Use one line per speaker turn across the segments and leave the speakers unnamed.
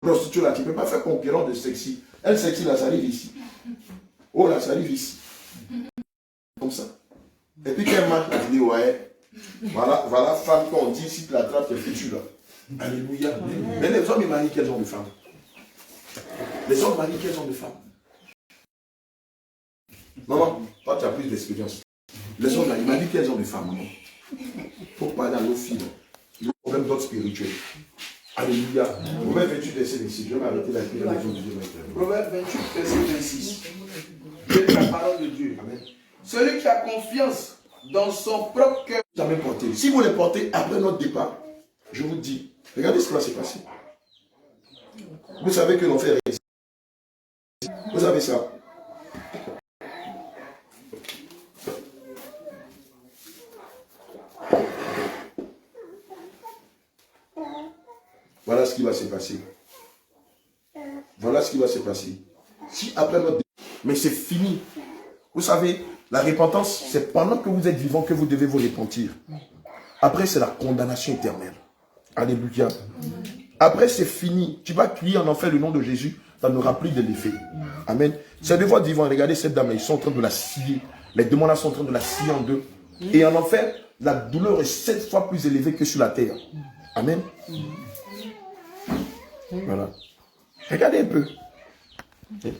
prostituée là, tu ne peux pas faire concurrent de sexy. Elle sexy là, ça arrive ici. Oh là, ça arrive ici. Comme ça. Et puis quand marche, elle dit, ouais, voilà femme qu'on dit, si tu l'attrapes, tu es foutu là. Alléluia. Mais les hommes, ils marient quel genre de femmes? Les hommes marient quel genre de femmes? Maman, toi tu as plus d'expérience. Les hommes là, ils marient quel genre de femmes, maman? Pour parler à nos filles, le problème d'ordre spirituel. Alléluia. Proverbe 28, verset 26. Je vais m'arrêter là.
Proverbe 28, verset 26. C'est la parole de Dieu. Amen. Celui qui a confiance dans son propre cœur.
Jamais porté. Si vous les portez après notre départ, je vous dis, regardez ce qui va se passer. Vous savez que l'enfer est ici. Vous savez ça. Voilà ce qui va se passer. Voilà ce qui va se passer. Si après notre départ, mais c'est fini. Vous savez, la repentance, c'est pendant que vous êtes vivant que vous devez vous repentir. Après, c'est la condamnation éternelle. Alléluia. Après, c'est fini. Tu vas crier en enfer le nom de Jésus, ça n'aura plus de l'effet. Amen. C'est de votre vivant. Regardez cette dame, ils sont en train de la scier. Les démons là sont en train de la scier en deux. Et en enfer, la douleur est 7 fois plus élevée que sur la terre. Amen. Voilà. Regardez un peu.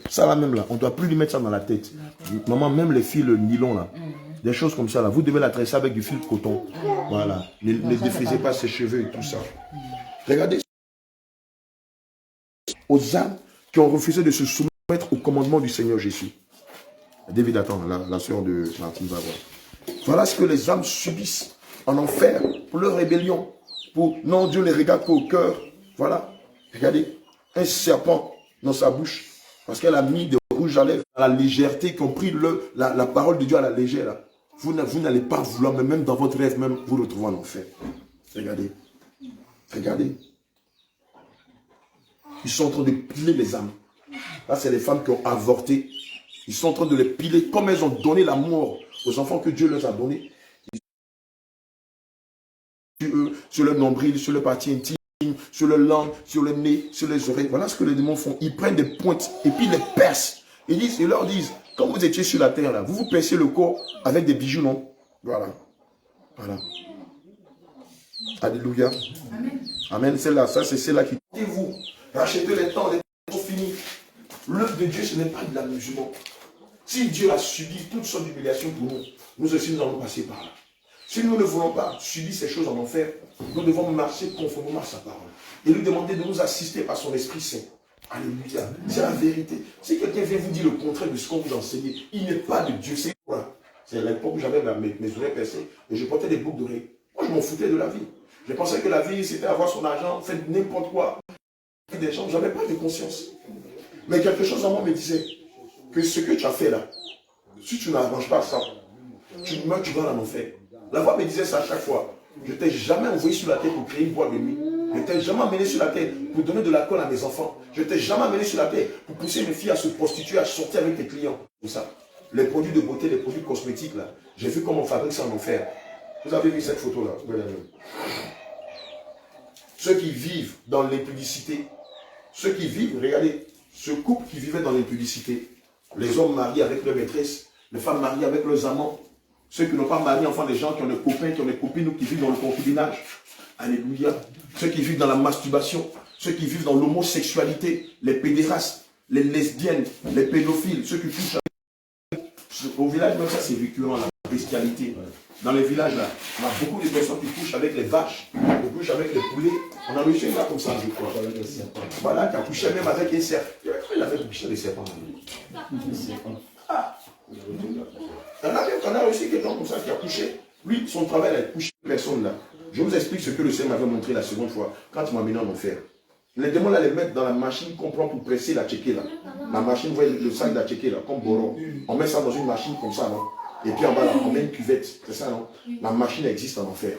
Ça là même là, on ne doit plus lui mettre ça dans la tête. Maman, même les fils, le nylon là, des choses comme ça là, vous devez la tresser avec du fil de coton. Voilà. Ne défrisez pas ses cheveux et tout ça. Regardez aux âmes qui ont refusé de se soumettre au commandement du Seigneur Jésus. David, attends, la soeur de Martine va voir. Voilà ce que les âmes subissent en enfer pour leur rébellion. Pour non, Dieu les regarde qu'au cœur. Voilà. Regardez, un serpent dans sa bouche. Parce qu'elle a mis de rouge à lèvres, à la légèreté, qui ont pris la parole de Dieu à la légère. Là. Vous n'allez pas vouloir, mais même dans votre rêve, même vous retrouvez en enfer. Regardez. Regardez. Ils sont en train de piler les âmes. Là, c'est les femmes qui ont avorté. Ils sont en train de les piler. Comme elles ont donné l'amour aux enfants que Dieu leur a donnés. Sur le nombril, sur le partie intime, sur le langue, sur le nez, sur les oreilles. Voilà ce que les démons font. Ils prennent des pointes et puis ils les percent. Ils leur disent, quand vous étiez sur la terre, là, vous vous percez le corps avec des bijoux, non? Voilà. Voilà. Alléluia. Amen. Amen. C'est là, ça c'est celle-là qui... Vous rachetez les temps sont finis. L'œuvre de Dieu, ce n'est pas de l'amusement. Si Dieu a subi toutes sortes d'humiliations pour nous, nous aussi nous allons passer par là. Si nous ne voulons pas subir ces choses en enfer, nous devons marcher conformément à sa parole. Et lui demander de nous assister par son Esprit Saint. Alléluia. C'est la vérité. Si quelqu'un vient vous dire le contraire de ce qu'on vous enseigne, il n'est pas de Dieu. C'est quoi? C'est l'époque où j'avais mes oreilles percées et je portais des boucles d'oreilles. Moi, je m'en foutais de la vie. Je pensais que la vie, c'était avoir son argent, faire n'importe quoi. Des gens, je n'avais pas de conscience. Mais quelque chose en moi me disait que ce que tu as fait là, si tu n'arranges pas ça, tu meurs, tu vas en enfer. La voix me disait ça à chaque fois. Je ne t'ai jamais envoyé sur la terre pour créer une boîte de nuit. Je ne t'ai jamais amené sur la terre pour donner de l'alcool à mes enfants. Je ne t'ai jamais amené sur la terre pour pousser mes filles à se prostituer, à sortir avec tes clients. Tout ça. Les produits de beauté, les produits cosmétiques, là. J'ai vu comment on fabrique ça en enfer. Vous avez vu cette photo-là? Ceux qui vivent dans l'impudicité, ceux qui vivent, regardez, ce couple qui vivait dans l'impudicité, les hommes mariés avec leurs maîtresses, les femmes mariées avec leurs amants, ceux qui n'ont pas marié, enfin les gens qui ont des copains, qui ont des copines ou qui vivent dans le concubinage. Alléluia. Ceux qui vivent dans la masturbation, ceux qui vivent dans l'homosexualité, les pédérastes, les lesbiennes, les pédophiles, ceux qui touchent au village, même ça c'est récurrent, la bestialité. Dans les villages là, on a beaucoup de personnes qui couchent avec les vaches, qui couchent avec les poulets. On a réussi là comme ça, je crois. Voilà, qui a couché même avec un serpent. Il avait couché des serpents. Ah! On a réussi quelqu'un comme ça qui a couché. Lui, son travail, il a couché personne là. Je vous explique ce que le Seigneur m'avait montré la seconde fois, quand il m'a amené en enfer. Les démons là les mettent dans la machine qu'on prend pour presser la tchéké là. La machine, vous voyez le sac de la tchéké là, comme Boron. On met ça dans une machine comme ça, non? Et puis en bas là, on met une cuvette, c'est ça, non? La machine existe en enfer.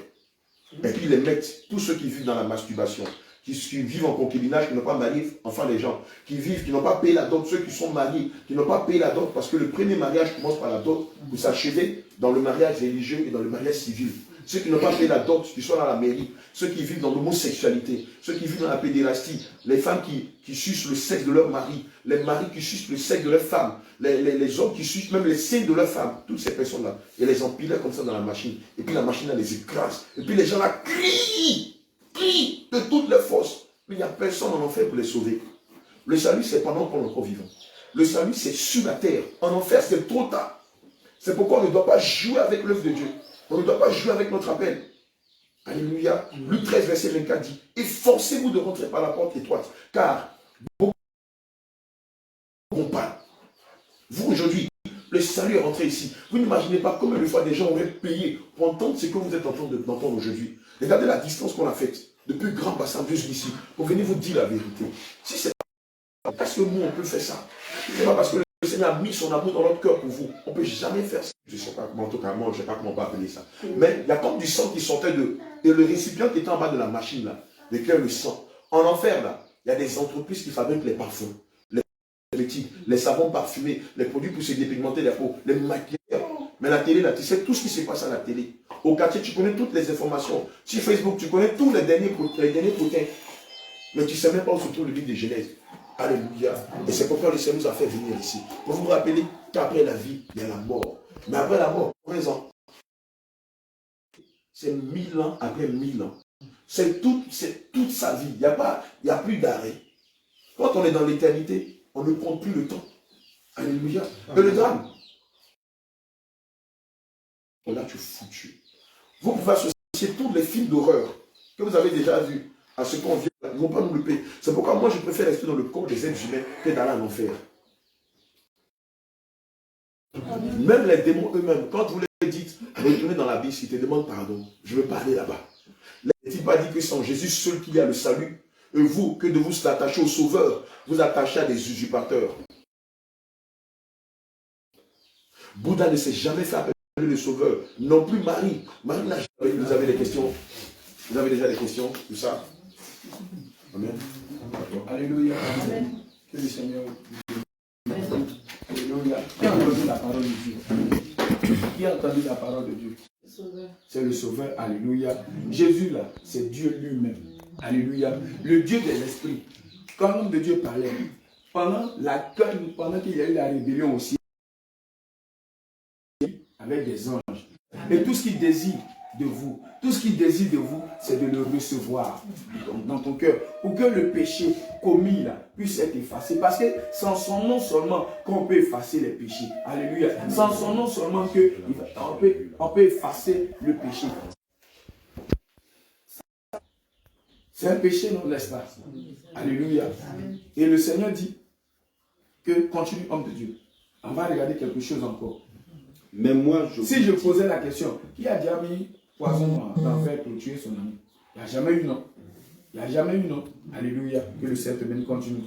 Et puis ils les mettent, tous ceux qui vivent dans la masturbation, qui vivent en concubinage, qui n'ont pas marié, enfin les gens, qui vivent, qui n'ont pas payé la dot, ceux qui sont mariés, qui n'ont pas payé la dot, parce que le premier mariage commence par la dot, vous s'achevez dans le mariage religieux et dans le mariage civil. ceux qui n'ont pas payé la dot, qui sont dans la mairie, ceux qui vivent dans l'homosexualité, ceux qui vivent dans la pédérastie, les femmes qui sucent le sexe de leur mari, les maris qui sucent le sexe de leur femme, les hommes qui sucent même les seins de leur femme, toutes ces personnes-là, et les empilaient comme ça dans la machine, et puis la machine elle les écrase, et puis les gens là crient de toutes leurs forces, mais il n'y a personne en enfer pour les sauver. Le salut c'est pendant qu'on est encore vivant. Le salut c'est sur la terre, en enfer c'est trop tard. C'est pourquoi on ne doit pas jouer avec l'œuvre de Dieu. On ne doit pas jouer avec notre appel. Alléluia. Luc 13, verset 24 dit, efforcez-vous de rentrer par la porte étroite, car beaucoup ne pas. Vous aujourd'hui, le salut est rentré ici. Vous n'imaginez pas combien de fois des gens auraient payé pour entendre ce que vous êtes en train d'entendre aujourd'hui. Regardez la distance qu'on a faite, depuis Grand Bassin jusqu'ici, pour venir vous dire la vérité. Si c'est pas parce que nous, on peut faire ça, c'est pas parce que le Seigneur a mis son amour dans notre cœur pour vous. On ne peut jamais faire ça. Je ne sais pas comment, totalement, je ne sais pas comment on peut appeler ça. Mais il y a comme du sang qui sortait de... Et le récipient qui était en bas de la machine, là, lequel le sang. En enfer, là, il y a des entreprises qui fabriquent les parfums, les cosmétiques, les savons parfumés, les produits pour se dépigmenter la peau, les maquillages. Mais la télé, là, tu sais tout ce qui se passe à la télé. Au quartier, tu connais toutes les informations. Sur Facebook, tu connais tous les derniers potins. Mais tu ne sais même pas où se trouve le livre de Genèse. Alléluia. Et c'est pourquoi le Seigneur nous a fait venir ici. Pour vous rappeler qu'après la vie, il y a la mort. Mais après la mort, présent, c'est 1000 ans après 1000 ans. C'est toute sa vie. Il n'y a plus d'arrêt. Quand on est dans l'éternité, on ne compte plus le temps. Alléluia. Et le drame, là tu es foutu. Vous pouvez associer tous les films d'horreur que vous avez déjà vus à ce qu'on vient. Ils ne vont pas nous le payer. C'est pourquoi moi je préfère rester dans le corps des êtres humains que d'aller en enfer. Même les démons eux-mêmes, quand vous les dites, retournez dans l'abysse, ils te demandent pardon. Je ne veux pas aller là-bas. N'est-il pas dit que c'est en Jésus seul qu'il y a le salut? Et vous, que de vous attacher au Sauveur, vous attachez à des usurpateurs. Bouddha ne s'est jamais fait appeler le Sauveur. Non plus Marie. Marie n'a jamais. Vous avez des questions? Vous avez déjà des questions? Tout ça? Amen.
Alléluia. Amen. Que le Seigneur. Alléluia. Qui a entendu la parole de Dieu? Qui a entendu la parole de Dieu? C'est le Sauveur. Alléluia. Jésus là, c'est Dieu lui-même. Alléluia. Le Dieu de l'Esprit. Quand l'homme de Dieu parlait, pendant qu'il y a eu la rébellion aussi, avec des anges. Et tout ce qu'il désire de vous, c'est de le recevoir dans ton cœur, pour que le péché commis là puisse être effacé. Parce que sans son nom seulement qu'on peut effacer les péchés. Alléluia. Sans son nom seulement on peut effacer le péché. C'est un péché, non, n'est-ce pas? Alléluia. Et le Seigneur dit que continue, homme de Dieu. On va regarder quelque chose encore.
Mais moi,
si je posais la question, qui a déjà mis poison dans l'enfer pour tuer son ami? Il n'y a jamais eu non. Il n'y a jamais eu non. Alléluia. Que le Seigneur te bénisse, continue.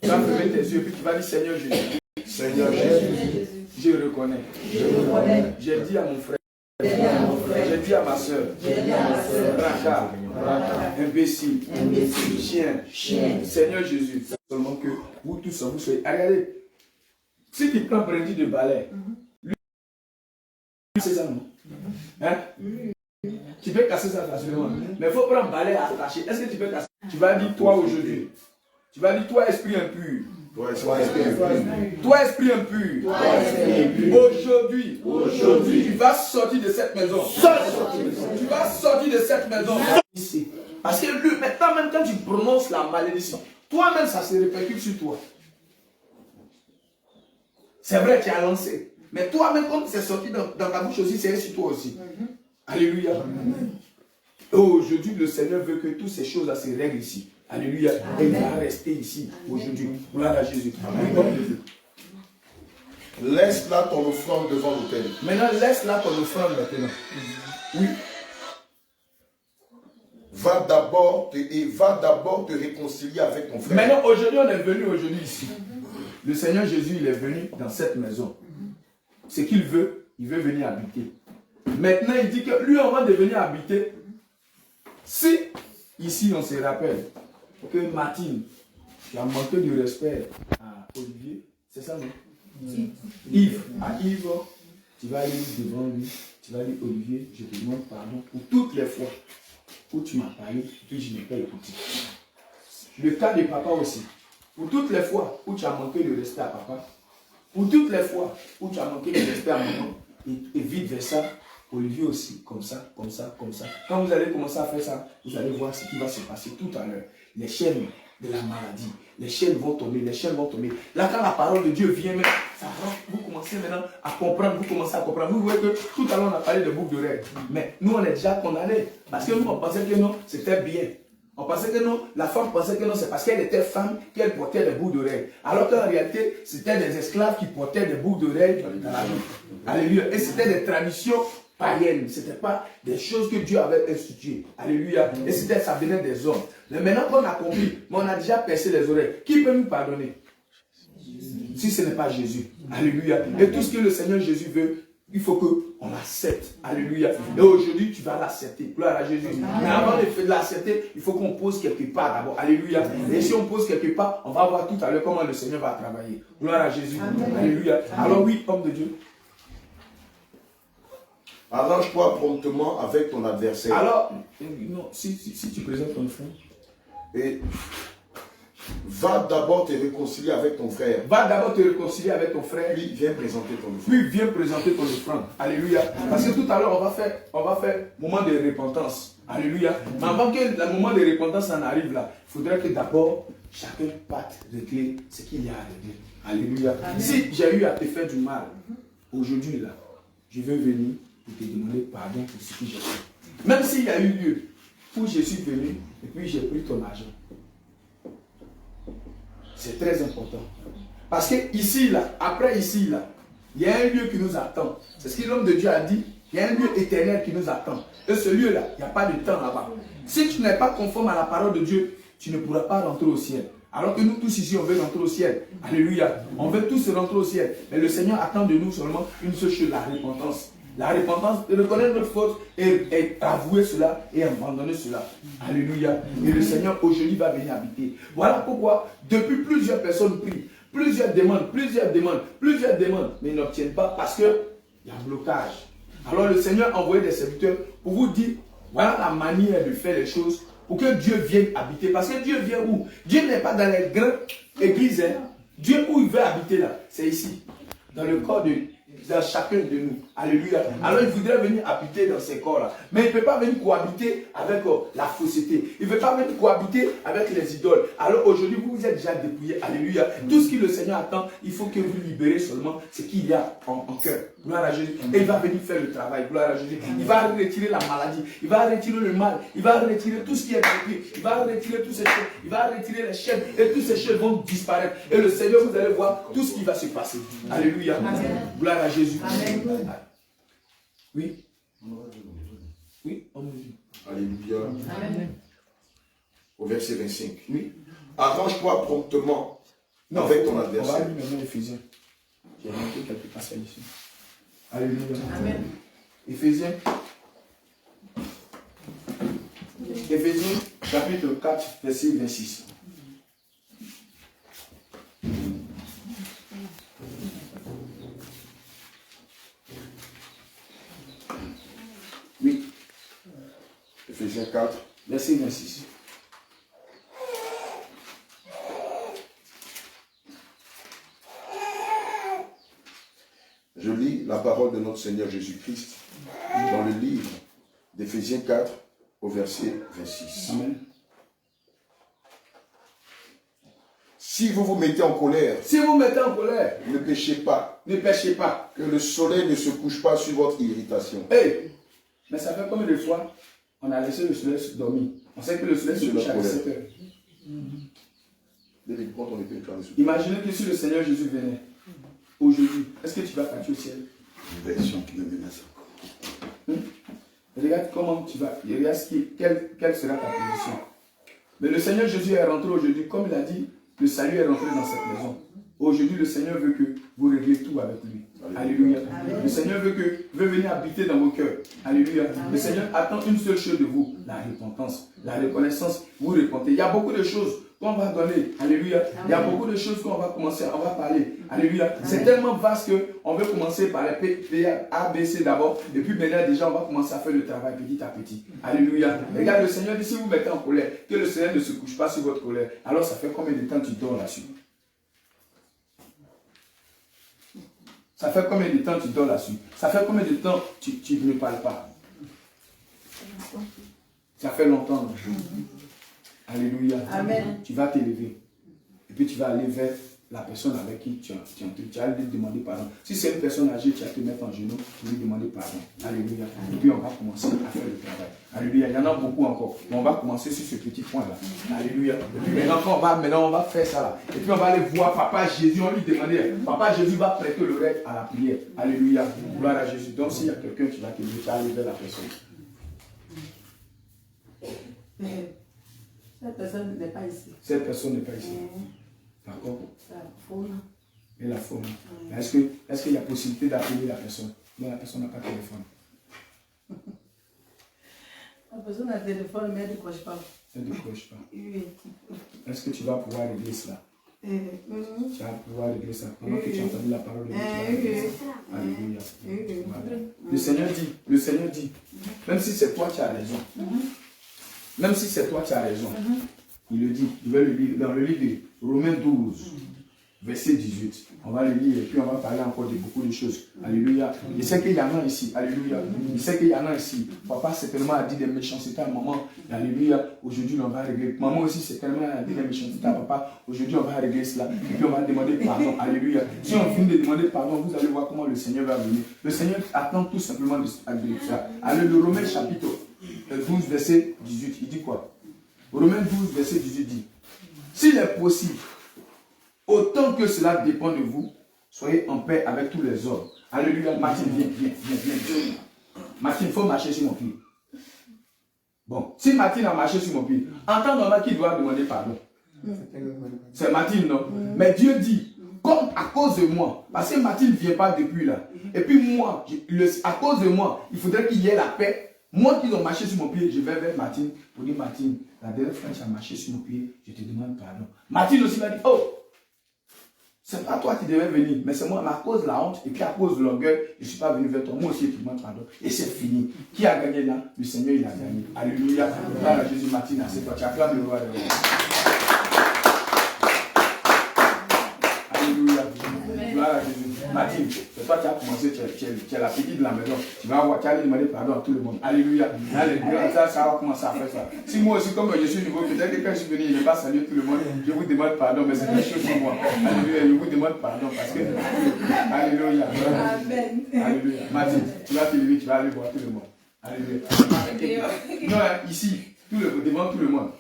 Tu vas fermer tes yeux puis tu vas dire Seigneur Jésus.
Seigneur Jésus,
je reconnais. J'ai dit à mon frère. J'ai dit à ma soeur. Raka, imbécile, chien. Seigneur Jésus, seulement que vous tous, vous soyez. Regardez. Si tu prends un brindille de balai, lui, c'est ça, non? Hein? Tu peux casser ça facilement. Mais il faut prendre un balai attaché. Est-ce que tu peux casser? Tu vas dire toi aujourd'hui. Tu vas dire toi esprit impur. Toi esprit impur. Aujourd'hui, tu vas sortir de cette maison. Tu vas sortir de cette maison. Parce que lui, maintenant même quand tu prononces la malédiction, toi-même ça se répercute sur toi. C'est vrai, tu as lancé. Mais toi-même, quand c'est sorti dans ta bouche aussi, c'est sur toi aussi. Alléluia. Aujourd'hui, le Seigneur veut que toutes ces choses-là se règlent ici. Alléluia. Et il va rester ici aujourd'hui. Gloire à Jésus.
Laisse là ton offrande devant l'autel.
Maintenant, laisse là ton offrande maintenant. Oui.
Va d'abord te réconcilier avec ton frère.
Maintenant, aujourd'hui, on est venu ici. Le Seigneur Jésus, il est venu dans cette maison. Ce qu'il veut, il veut venir habiter. Maintenant, il dit que lui, avant de venir habiter, si, ici, on se rappelle que Martine, tu as manqué du respect à Olivier, c'est ça, non? Yves, à Yves, tu vas aller devant lui, tu vas dire, Olivier, je te demande pardon pour toutes les fois où tu m'as parlé et que je n'ai pas écouté. Le cas de papa aussi. Pour toutes les fois où tu as manqué de respect à papa, pour toutes les fois où tu as manqué de respect à maman, et vice versa, Olivier aussi, comme ça, comme ça, comme ça. Quand vous allez commencer à faire ça, vous allez voir ce qui va se passer tout à l'heure. Les chaînes de la maladie, les chaînes vont tomber, les chaînes vont tomber. Là, quand la parole de Dieu vient, ça rentre, vous commencez maintenant à comprendre, vous commencez à comprendre. Vous voyez que tout à l'heure, on a parlé de boucles d'oreilles. Mais nous, on est déjà condamnés. Parce que nous, on pensait que non, c'était bien. On pensait que non, la femme pensait que non, c'est parce qu'elle était femme qu'elle portait des boucles d'oreilles. Alors qu'en réalité, c'était des esclaves qui portaient des boucles d'oreilles dans la vie. Alléluia. Et c'était des traditions païennes. Ce n'était pas des choses que Dieu avait instituées. Alléluia. Et ça venait des hommes. Mais maintenant qu'on a compris, mais on a déjà percé les oreilles. Qui peut nous pardonner? Si ce n'est pas Jésus. Alléluia. Et tout ce que le Seigneur Jésus veut, il faut qu'on l'accepte. Alléluia. Et aujourd'hui, tu vas l'accepter. Gloire à Jésus. Mais avant de l'accepter, il faut qu'on pose quelque part d'abord. Alléluia. Et si on pose quelque part, on va voir tout à l'heure comment le Seigneur va travailler. Gloire à Jésus. Alléluia. Alors oui, homme de Dieu.
Arrange-toi promptement avec ton adversaire.
Alors, non, si tu présentes ton frère.
Et va d'abord te réconcilier avec ton frère.
Va d'abord te réconcilier avec ton frère.
Puis viens présenter ton offrande.
Puis viens présenter ton offrande. Alléluia. Parce que tout à l'heure, on va faire moment de repentance. Alléluia. Mais avant que le moment de repentance en arrive là, il faudrait que d'abord, chacun parte régler ce qu'il y a à régler. Alléluia. Amen. Si j'ai eu à te faire du mal, aujourd'hui là, je vais venir pour te demander pardon pour ce que j'ai fait. Même s'il y a eu lieu où je suis venu et puis j'ai pris ton argent. C'est très important. Parce que ici, là, après ici, là, il y a un lieu qui nous attend. C'est ce que l'homme de Dieu a dit. Il y a un lieu éternel qui nous attend. Et ce lieu-là, il n'y a pas de temps là-bas. Si tu n'es pas conforme à la parole de Dieu, tu ne pourras pas rentrer au ciel. Alors que nous tous ici, on veut rentrer au ciel. Alléluia. On veut tous rentrer au ciel. Mais le Seigneur attend de nous seulement une seule chose, la repentance. La repentance, de reconnaître notre faute et avouer cela et abandonner cela. Alléluia. Et le Seigneur aujourd'hui va venir habiter. Voilà pourquoi, depuis plusieurs personnes prient, plusieurs demandent, mais ils n'obtiennent pas parce qu'il y a un blocage. Alors le Seigneur a envoyé des serviteurs pour vous dire, voilà la manière de faire les choses pour que Dieu vienne habiter. Parce que Dieu vient où? Dieu n'est pas dans les grandes églises. Hein. Dieu où il veut habiter là, c'est ici, dans le corps de dans chacun de nous. Alléluia. Alors il voudrait venir habiter dans ces corps-là. Mais il ne peut pas venir cohabiter avec la fausseté. Il ne veut pas venir cohabiter avec les idoles. Alors aujourd'hui, vous vous êtes déjà dépouillés. Alléluia. Tout ce que le Seigneur attend, il faut que vous libérez seulement ce qu'il y a en cœur. Gloire à Jésus. Et il va venir faire le travail. Gloire à Jésus. Il va retirer la maladie. Il va retirer le mal. Il va retirer tout ce qui est bloqué. Il va retirer tous ces choses. Il va retirer les chaînes. Et tous ces chaînes vont disparaître. Et le Seigneur, vous allez voir tout ce qui va se passer. Alléluia. Amen. Gloire à Jésus. Amen. Oui. Oui.
Alléluia.
Amen.
Au verset 25.
Oui.
Arrange-toi promptement avec ton adversaire.
On va lire maintenant Éphésiens. J'ai manqué quelques passages ici. Alléluia. Amen. Éphésiens. Éphésiens chapitre 4, verset 26. Oui.
Éphésiens 4,
verset 26.
Je lis la parole de notre Seigneur Jésus-Christ dans le livre d'Éphésiens 4 au verset 26.
Amen.
Si vous vous mettez en colère, ne péchez pas.
Ne péchez pas.
Que le soleil ne se couche pas sur votre irritation.
Hey, mais ça fait combien de fois on a laissé le soleil dormir? On sait que le soleil se couche à 17 heures. Imaginez que si le Seigneur Jésus venait aujourd'hui, est-ce que tu vas partir au ciel? Regarde comment tu vas. Regarde quelle sera ta position. Mais le Seigneur Jésus est rentré aujourd'hui, comme il a dit, le salut est rentré dans cette maison. Aujourd'hui, le Seigneur veut que vous régliez tout avec lui. Alléluia. Le Seigneur veut venir habiter dans vos cœurs. Alléluia. Le Seigneur attend une seule chose de vous, la repentance, la reconnaissance. Vous repentez. Il y a beaucoup de choses qu'on va donner. Alléluia. Il y a beaucoup de choses qu'on va commencer, on va parler. Alléluia. C'est tellement vaste qu'on veut commencer par les P, A, B, C d'abord. Et puis maintenant, déjà, on va commencer à faire le travail petit à petit. Alléluia. Regarde, le Seigneur dit, si vous mettez en colère, que le Seigneur ne se couche pas sur votre colère. Alors, ça fait combien de temps tu dors là-dessus? Ça fait combien de temps tu dors là-dessus? Ça fait combien de temps tu ne parles pas? Ça fait longtemps. Alléluia.
Amen.
Tu vas t'élever. Et puis tu vas aller vers la personne avec qui tu vas lui demander pardon. Si c'est une personne âgée, tu vas te mettre en genoux pour lui demander pardon. Alléluia. Et puis on va commencer à faire le travail. Alléluia. Il y en a beaucoup encore. Mais on va commencer sur ce petit point-là. Alléluia. Et puis maintenant, on va faire ça là. Et puis on va aller voir Papa Jésus. On lui demander. Papa Jésus va prêter l'oreille à la prière. Alléluia. Gloire à Jésus. Donc s'il y a quelqu'un qui va te dire, tu vas aller vers la personne.
Cette personne n'est pas ici.
Cette personne n'est pas ici. D'accord?
La faune.
Et la faune. Est-ce qu'il y a possibilité d'appeler la personne? Non, la personne n'a pas de téléphone.
La personne a le téléphone, mais elle ne décroche pas.
Elle ne décroche pas.
Oui.
Est-ce que tu vas pouvoir régler cela? Tu vas pouvoir régler ça. Pendant que tu as entendu la parole de Dieu, tu vas régler ça. Alléluia. Voilà. Le Seigneur dit, même si c'est toi qui as raison, même si c'est toi qui as raison, il le dit, je vais le lire dans le livre de Romains 12, verset 18. On va le lire et puis on va parler encore de beaucoup de choses. Alléluia. Il sait qu'il y en a ici. Alléluia. Il sait qu'il y en a ici. Papa certainement a dit des méchancetés à maman. Alléluia. Aujourd'hui on va régler. Maman aussi certainement a dit des méchancetés à papa. Aujourd'hui on va régler cela. Et puis on va demander pardon. Alléluia. Si on finit de demander pardon, vous allez voir comment le Seigneur va venir. Le Seigneur attend tout simplement de ça. Alléluia. Le Romains chapitre 12, verset 18. Il dit quoi? Romains 12, verset 18 dit, s'il est possible, autant que cela dépend de vous, soyez en paix avec tous les hommes. Alléluia. Martine, viens. Martine, il faut marcher sur mon pied. Bon, si Martine a marché sur mon pied, en temps normal, qui doit demander pardon? C'est Martine, non? Mais Dieu dit, comme à cause de moi, parce que Martine ne vient pas depuis là, et puis moi, à cause de moi, il faudrait qu'il y ait la paix. Moi qui ont marché sur mon pied, je vais vers Martine pour dire, Martine, la dernière fois que tu as marché sur mon pied, je te demande pardon. Martine aussi m'a dit, oh, c'est pas toi qui devais venir, mais c'est moi, mais à cause de la honte et puis à cause de l'orgueil, je ne suis pas venu vers toi. Moi aussi, je te demande pardon. Et c'est fini. Qui a gagné là? Le Seigneur, il a gagné. Alléluia. Gloire à Jésus. Martine, c'est toi. Tu acclames le roi de roi. Alléluia. Gloire à Jésus. Martine, c'est toi qui as commencé, tu es la petite de la maison. Tu vas avoir, tu as demander pardon à tout le monde. Alléluia. Ça va commencer à faire ça. Si moi aussi, comme je suis nouveau, peut-être que quand je suis venu, je n'ai pas salué tout le monde, je vous demande pardon, mais c'est quelque chose pour moi. Alléluia. Je vous demande pardon parce que. Alléluia.
Amen.
Alléluia. Martine, tu vas te lever, tu vas aller voir tout le monde. Alléluia. Non, ici, devant tout le monde.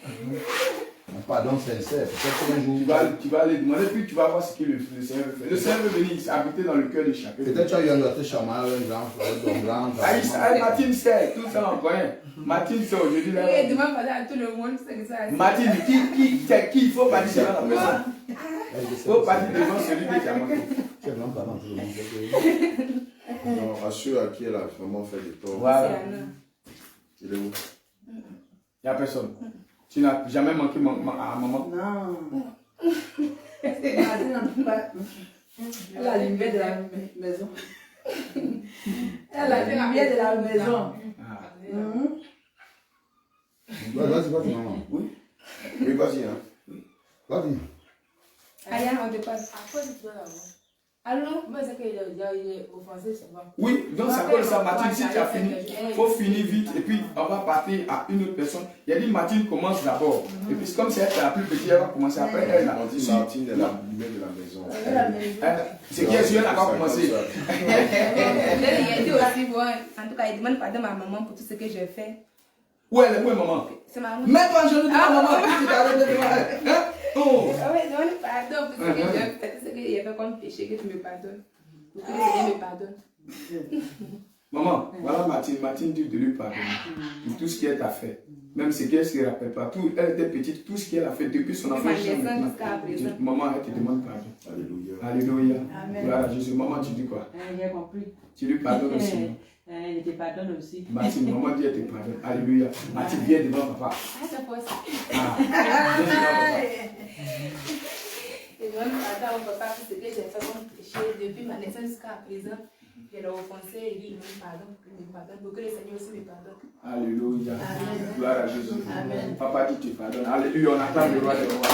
Pardon sincère, peut-être un jour.
Tu vas aller demander, puis tu vas voir ce que le Seigneur veut faire. Le Seigneur veut venir habiter dans le cœur de chacun.
Peut-être tu as eu un autre chaman, un grand.
Martine sait, tout ça on connaît. Martine sait aujourd'hui.
Oui, demande pardon à tout le monde, c'est que ça.
Martine, qui il faut pas dire devant la personne. Il faut pas dire devant celui qui a manqué.
Tu as grand pardon tout le monde.
Non, rassure à qui elle a vraiment fait des torts.
Voilà.
Il est où?
Il n'y a personne. Tu n'as jamais manqué à maman?
Non. Martine, en tout cas, elle a la lumière de la maison. Elle a la lumière de la maison.
Vas-y, maman.
Oui, vas-y. Hein.
Vas-y.
Aya, on te passe. À quoi tu dois l'avoir? Allô? Moi, c'est qu'il est offensé, c'est bon.
Oui, donc c'est comme ça, Martine, si tu as fini, il faut finir vite et puis on va partir à une autre personne. Il a dit Martine commence d'abord. Et puis comme c'est elle qui est la plus petite, elle va commencer après elle.
On dit Martine est la lumière de la maison.
C'est qui est sûr, elle n'a pas commencé.
Il dit aussi, en tout cas, il demande pardon à ma maman pour tout ce que j'ai fait.
Où elle est, où est maman?
C'est ma maman.
Mets-toi en genou devant maman, puis tu t'arrêtes de devant elle. Oh!
Ah ouais, demande pardon pour ce que j'ai fait, tout ce qu'il y avait comme péché, que tu me pardonnes. Pour que le Seigneur me pardonne.
Maman, voilà Martine dit de lui pardonner pour tout ce qu'elle a fait. Même ce qu'elle ne se rappelle pas. Elle était petite, tout ce qu'elle a fait depuis son enfance. Maman, elle te demande pardon.
Alléluia.
Alléluia.
Amen.
Gloire à Jésus. Maman, tu dis quoi?
J'ai compris.
Tu lui pardonnes aussi.
Je te pardonne aussi.
Martine, maman dit elle te pardonne. Alléluia. Martine, viens devant papa.
Ah, c'est pour ça.
Viens devant papa.
mon papa, ce que j'ai fait comme péché depuis ma naissance jusqu'à présent. Je l'ai offensé et lui, il me pardonne. Il me pardonne. Pour que le Seigneur aussi me pardonne.
Alléluia.
Amen.
Gloire à Jésus.
Amen.
Papa dit tu pardonnes. Alléluia. On attend le roi des rois.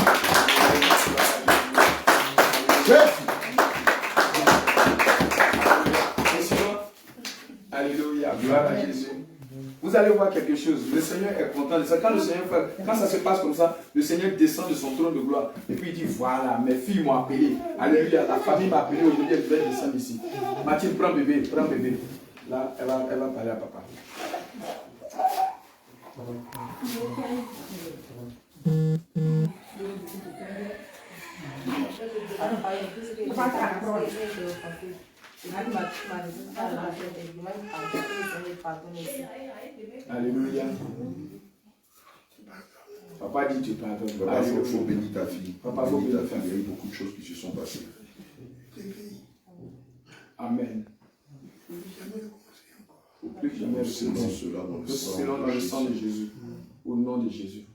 Et sinon, alléluia. Gloire à Jésus. Vous allez voir quelque chose. Le Seigneur est content de ça. Quand ça se passe comme ça, le Seigneur descend de son trône de gloire. Et puis il dit, voilà, mes filles m'ont appelé. Alléluia. La famille m'a appelé aujourd'hui. Elle devait descendre ici. Mathilde, prends bébé. Prends bébé. Là, elle va parler à papa. Alléluia. Papa dit tu pardonnes.
Papa, il faut bénir ta fille.
Papa, faut
bénir ta
bénir ta
fille. Il y a eu beaucoup de choses qui se sont passées.
Amen. Faut plus que jamais
Selon cela, dans le sang.
selon dans le sang de Jésus. Au nom de Jésus.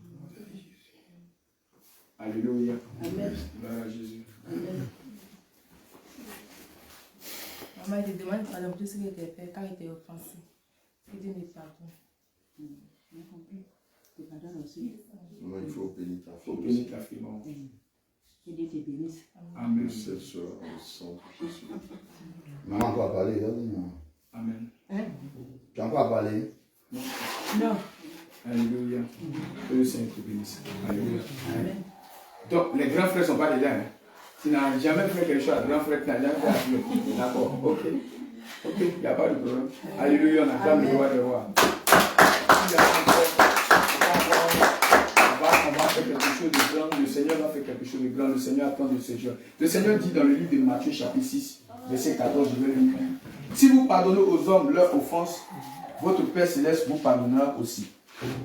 Alléluia.
Amen.
Gloire à Jésus.
Amen.
Maman, je demande pardon pour tout ce qui était fait quand il était offensé. Que Dieu me pardonne.
Non, il faut bénir ta
Faut
fille.
bénir ta fille, maman.
Que Dieu te bénisse.
Amen.
Celle sera dans le sang de Jésus.
Maman, tu vas parler. Hein?
Amen.
Tu n'as pas parlé.
Non.
Alléluia. Que le Seigneur te bénisse. Alléluia.
Amen.
Donc, les grands frères ne sont pas dedans. Hein. Tu n'as jamais fait quelque chose à grand frère, tu n'as jamais fait à Dieu. D'accord. Ok. Ok. Il n'y a pas de problème. Alléluia. On acclame le roi des rois. On va faire quelque chose de grand. Le Seigneur va faire quelque chose de grand. Le Seigneur attend de ce jour. Le Seigneur dit dans le livre de Matthieu, chapitre 6, verset 14, je vais lire. Si vous pardonnez aux hommes leurs offenses, votre Père Céleste vous pardonnera aussi.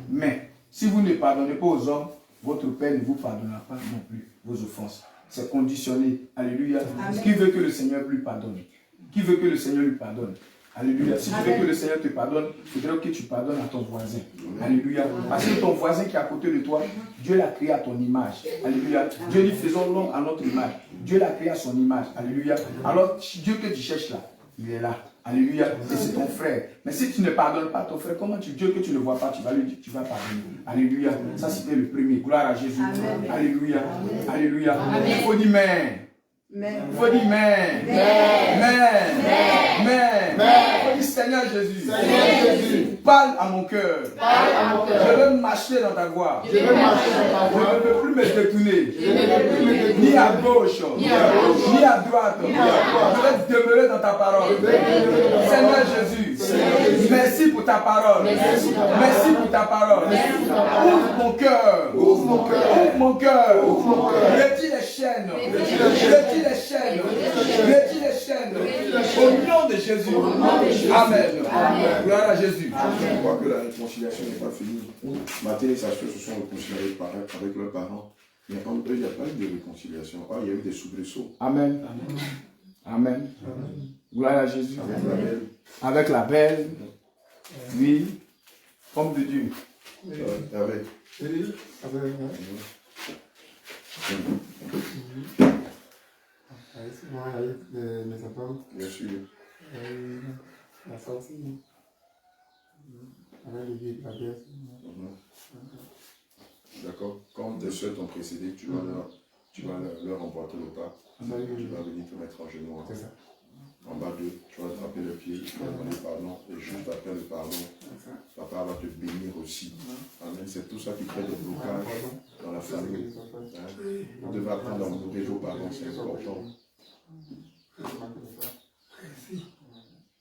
Mais si vous ne pardonnez pas aux hommes, votre Père ne vous pardonnera pas non plus vos offenses. C'est conditionné. Alléluia. Qui veut que le Seigneur lui pardonne? Qui veut que le Seigneur lui pardonne? Alléluia. Si tu veux que le Seigneur te pardonne, il faudrait que tu pardonnes à ton voisin. Alléluia. Parce que ton voisin qui est à côté de toi, Dieu l'a créé à ton image. Alléluia. Dieu dit faisons l'homme à notre image. Dieu l'a créé à son image. Alléluia. Alors, Dieu que tu cherches là, il est là. Alléluia. Et c'est ton frère. Mais si tu ne pardonnes pas ton frère, comment Dieu que tu ne vois pas, tu vas pardonner. Alléluia. Ça c'était le premier. Gloire à Jésus.
Amen.
Alléluia. Alléluia.
Amen.
Il faut dire mais.
Mais.
Il faut dire mais. Mais. Il faut dire Seigneur Jésus. Parle à mon cœur. Je veux marcher dans ta voie. Je ne veux plus me détourner. Ni à gauche, ni à droite. Je veux demeurer dans ta parole. Seigneur Jésus, merci pour ta parole. Merci pour ta parole. Ouvre mon cœur. Ouvre mon cœur. Retire les chaînes. Retire les chaînes. Retire les chaînes. Au nom de Jésus. Amen. Gloire à Jésus.
Je crois que la réconciliation n'est pas finie. Mathilde et sa soeur se sont réconciliés avec leurs parents. Mais entre eux, il n'y a pas eu de réconciliation. Or, il y a eu des soubresauts.
Amen. Amen. Gloire à Jésus.
Avec la belle.
Avec la belle. Oui. Homme de Dieu.
Avec.
Moi, avec mes enfants,
Bien sûr.
la sortie, avec le vieux de la pièce.
D'accord. Quand tes soeurs t'ont précédé, tu vas leur emboîter le pas. Tu vas venir te mettre en genoux.
C'est ça.
En bas d'eux, tu vas attraper le pied, tu vas demander pardon. Et juste après le pardon, papa va te bénir aussi. Amen. C'est tout ça qui crée des blocages dans la famille. Vous devez apprendre à honorer vos parents, c'est important.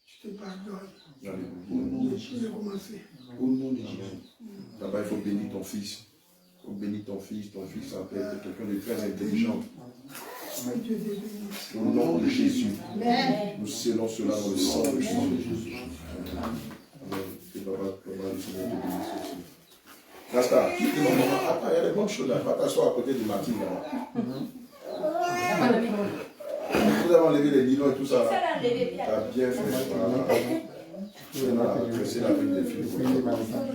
Je te pardonne.
Alléluia. Au nom de Jésus. Là-bas, il faut bénir ton fils. Il faut bénir ton fils. Ton fils s'appelle quelqu'un de très intelligent. Au nom de Jésus. Nous scellons cela dans le sang de Jésus. Amen. Et papa, le Seigneur te bénisse aussi. Rasta, quitte le moment. Attends, il y a des bonnes choses là. Va t'asseoir à côté de Mathilde là. Vous avez enlevé les bidons et tout ça. Tu as bien fait. Voilà. Tu essaies avec des filles.
Oui, ma femme,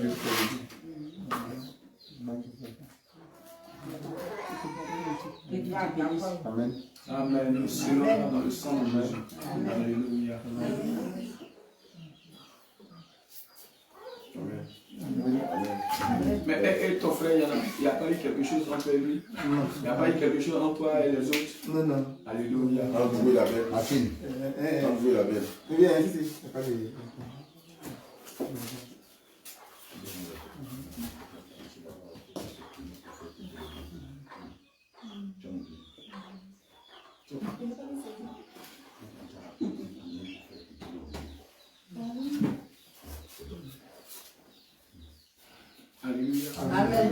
Que Dieu te bénisse.
Amen.
Amen. Nous scellons dans le sang de Jésus. Alléluia. Mais et ton frère, il n'y a pas eu quelque chose entre lui? Il n'y a pas eu quelque chose entre toi et les autres?
Non, non.
Alléluia.
Enlevez la belle.
Martine.
Enlevez la belle.
Oui, ici, c'est pas de...
Alléluia.
Amen.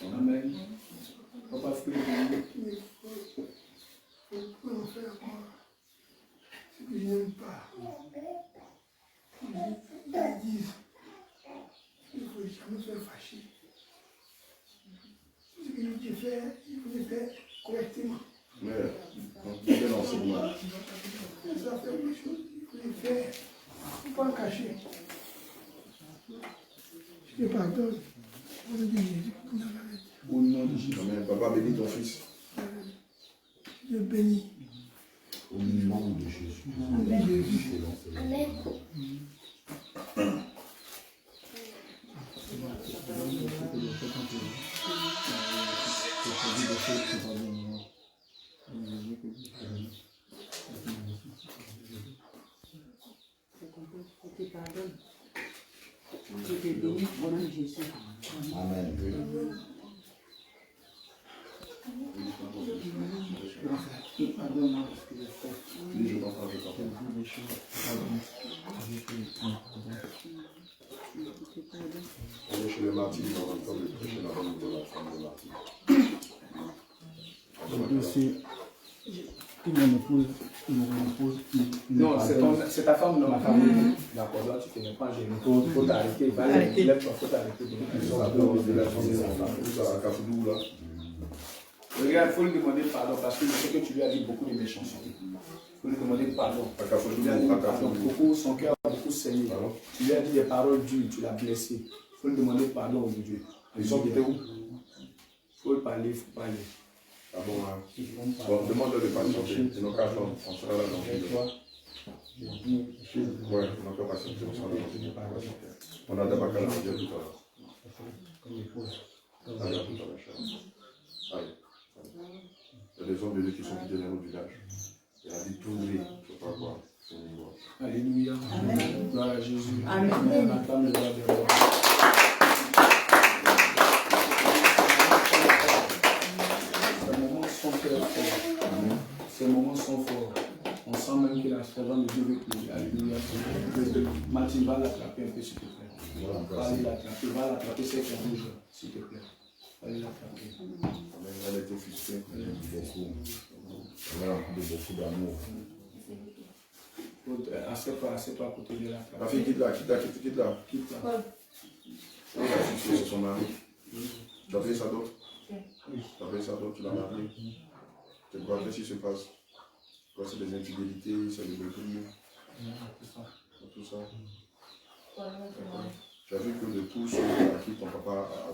Amen. Papa, frère,
Pourquoi faire moi ce que je n'aime pas? Ils disent qu'il ne faut jamais se faire fâcher. Ce que je t'ai fait, il faut le faire correctement.
Mais, quel enseignement?
Ça fait quelque chose, il faut le faire. Il ne faut pas le cacher. Je te pardonne. Au nom de Jésus,
au nom de Jésus.
Amen. Papa, bénis ton fils.
je te bénis.
Au nom de Jésus.
Au nom de Jésus.
Je te pardonne. Je te bénis au nom de Jésus.
Amen.
Pardonne-moi parce que j'ai fait.
Oui, je t'entends, je t'entends.
Des choses.
On est chez les martyrs, on est en train de prêcher la bonne de la femme de martyr.
Le dossier, il me pose,
Non, c'est ta femme dans ma famille. D'accord, là tu ne fais pas gêner. Il faut t'arrêter. Lève-toi, il faut t'arrêter.
Ils ont appelé de la femme des enfants. Tout ça à Kafoudou, là.
Regarde, il faut lui demander pardon parce que je sais que tu lui as dit beaucoup de méchanceté. Il faut lui demander pardon.
À Kafoudou,
Tu lui as dit
à
pardon.
Kafoudou.
Beaucoup, son cœur a beaucoup saigné.
Pardon?
Tu lui as dit des paroles dures, tu l'as blessé. Il faut lui demander pardon aujourd'hui.
Ils sont quittés où?
Il faut parler, il faut parler.
Ah bon, hein? Bon, demande-leur de patienter. Ils n'ont qu'à attendre. On sera là dans une heure. Ouais, ils n'ont qu'à patienter. On sera là dans une heure. On a d'abord qu'à la dire tout à l'heure. Allez, à tout à l'heure. Allez. Il y a des hommes de Dieu qui sont quittés dans notre village. Il a dit tout vrai, il ne faut pas voir. C'est une voix.
Alléluia.
Amen.
Gloire à Jésus.
Amen.
On acclame le roi des rois. Ces moments sont très forts. Ces moments sont forts. On sent même que la présence de Dieu veut plus. Alléluia. Martine, va l'attraper un peu, s'il te plaît. Va l'attraper, va l'attraper, c'est qui rouge, s'il te plaît. Va l'attraper.
Amen. Elle a été offusquée.
Beaucoup. Elle a beaucoup d'amour.
Assieds-toi à côté de la
Ma
trappe.
fille, quitte-la, quitte-la.
Quitte-la.
Elle a offusqué sur son mari. Tu as payé sa dot? Tu as payé sa dot, tu l'as appelé. C'est quoi? Qu'est-ce qui se passe? Quoi, c'est des infidélités, c'est des brebis, tout ça. Tu as vu que de tous ceux à qui ton papa a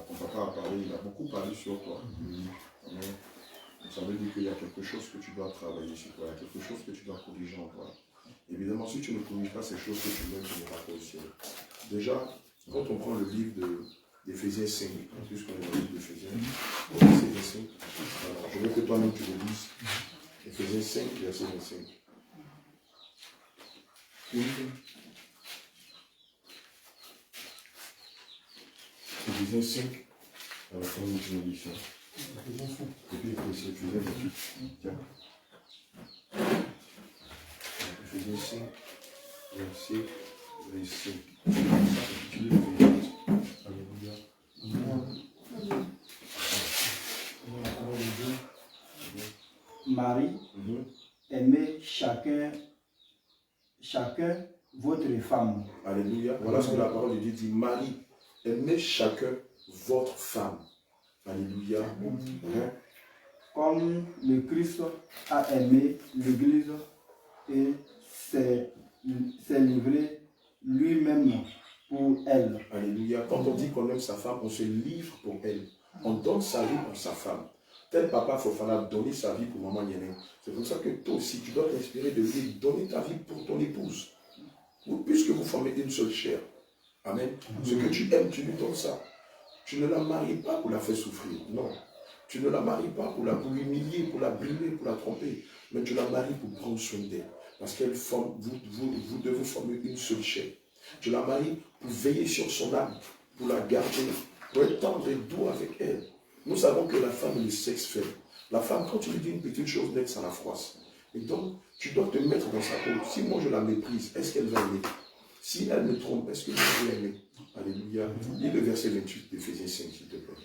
parlé, il a beaucoup parlé sur toi. Amen. Ça veut dire qu'il y a quelque chose que tu dois travailler sur toi, il y a quelque chose que tu dois corriger en toi. Évidemment, si tu ne corriges pas ces choses que tu veux, tu n'auras pas au ciel. Déjà, quand on prend le livre d'Éphésiens 5, puisqu'on est dans le livre d'Éphésiens, Éphésiens 5, alors, je veux que toi-même tu le lises. Éphésiens 5, verset 25. Éphésiens 5, à la fin de notre édition. Et puis Éphésiens 28. Tiens. Éphésiens 5, verset 25. Alléluia.
Marie, aimez chacun votre femme.
Alléluia. Voilà ce que la parole de Dieu dit. Marie, aimez chacun votre femme. Alléluia. Hein?
Comme le Christ a aimé l'Église et s'est livré lui-même pour elle.
Alléluia. Quand on dit qu'on aime sa femme, on se livre pour elle. On donne sa vie pour sa femme. Tel papa Fofana donner sa vie pour maman Yéné. C'est pour ça que toi aussi, tu dois t'inspirer de lui, donner ta vie pour ton épouse. Puisque vous formez une seule chair. Amen. Ce que tu aimes, tu lui donnes ça. Tu ne la maries pas pour la faire souffrir. Non. Tu ne la maries pas pour l'humilier, pour la brimer, pour la tromper. Mais tu la maries pour prendre soin d'elle. Parce qu'elle forme, vous devez former une seule chair. Tu la maries pour veiller sur son âme, pour la garder, pour être tendre et doux avec elle. Nous savons que la femme est le sexe faible. La femme, quand tu lui dis une petite chose nette, ça la froisse. Et donc, tu dois te mettre dans sa peau. Si moi je la méprise, est-ce qu'elle va aimer? Si elle me trompe, est-ce que je vais aimer? Alléluia. Lis le verset 28 d'Éphésiens 5, s'il te plaît.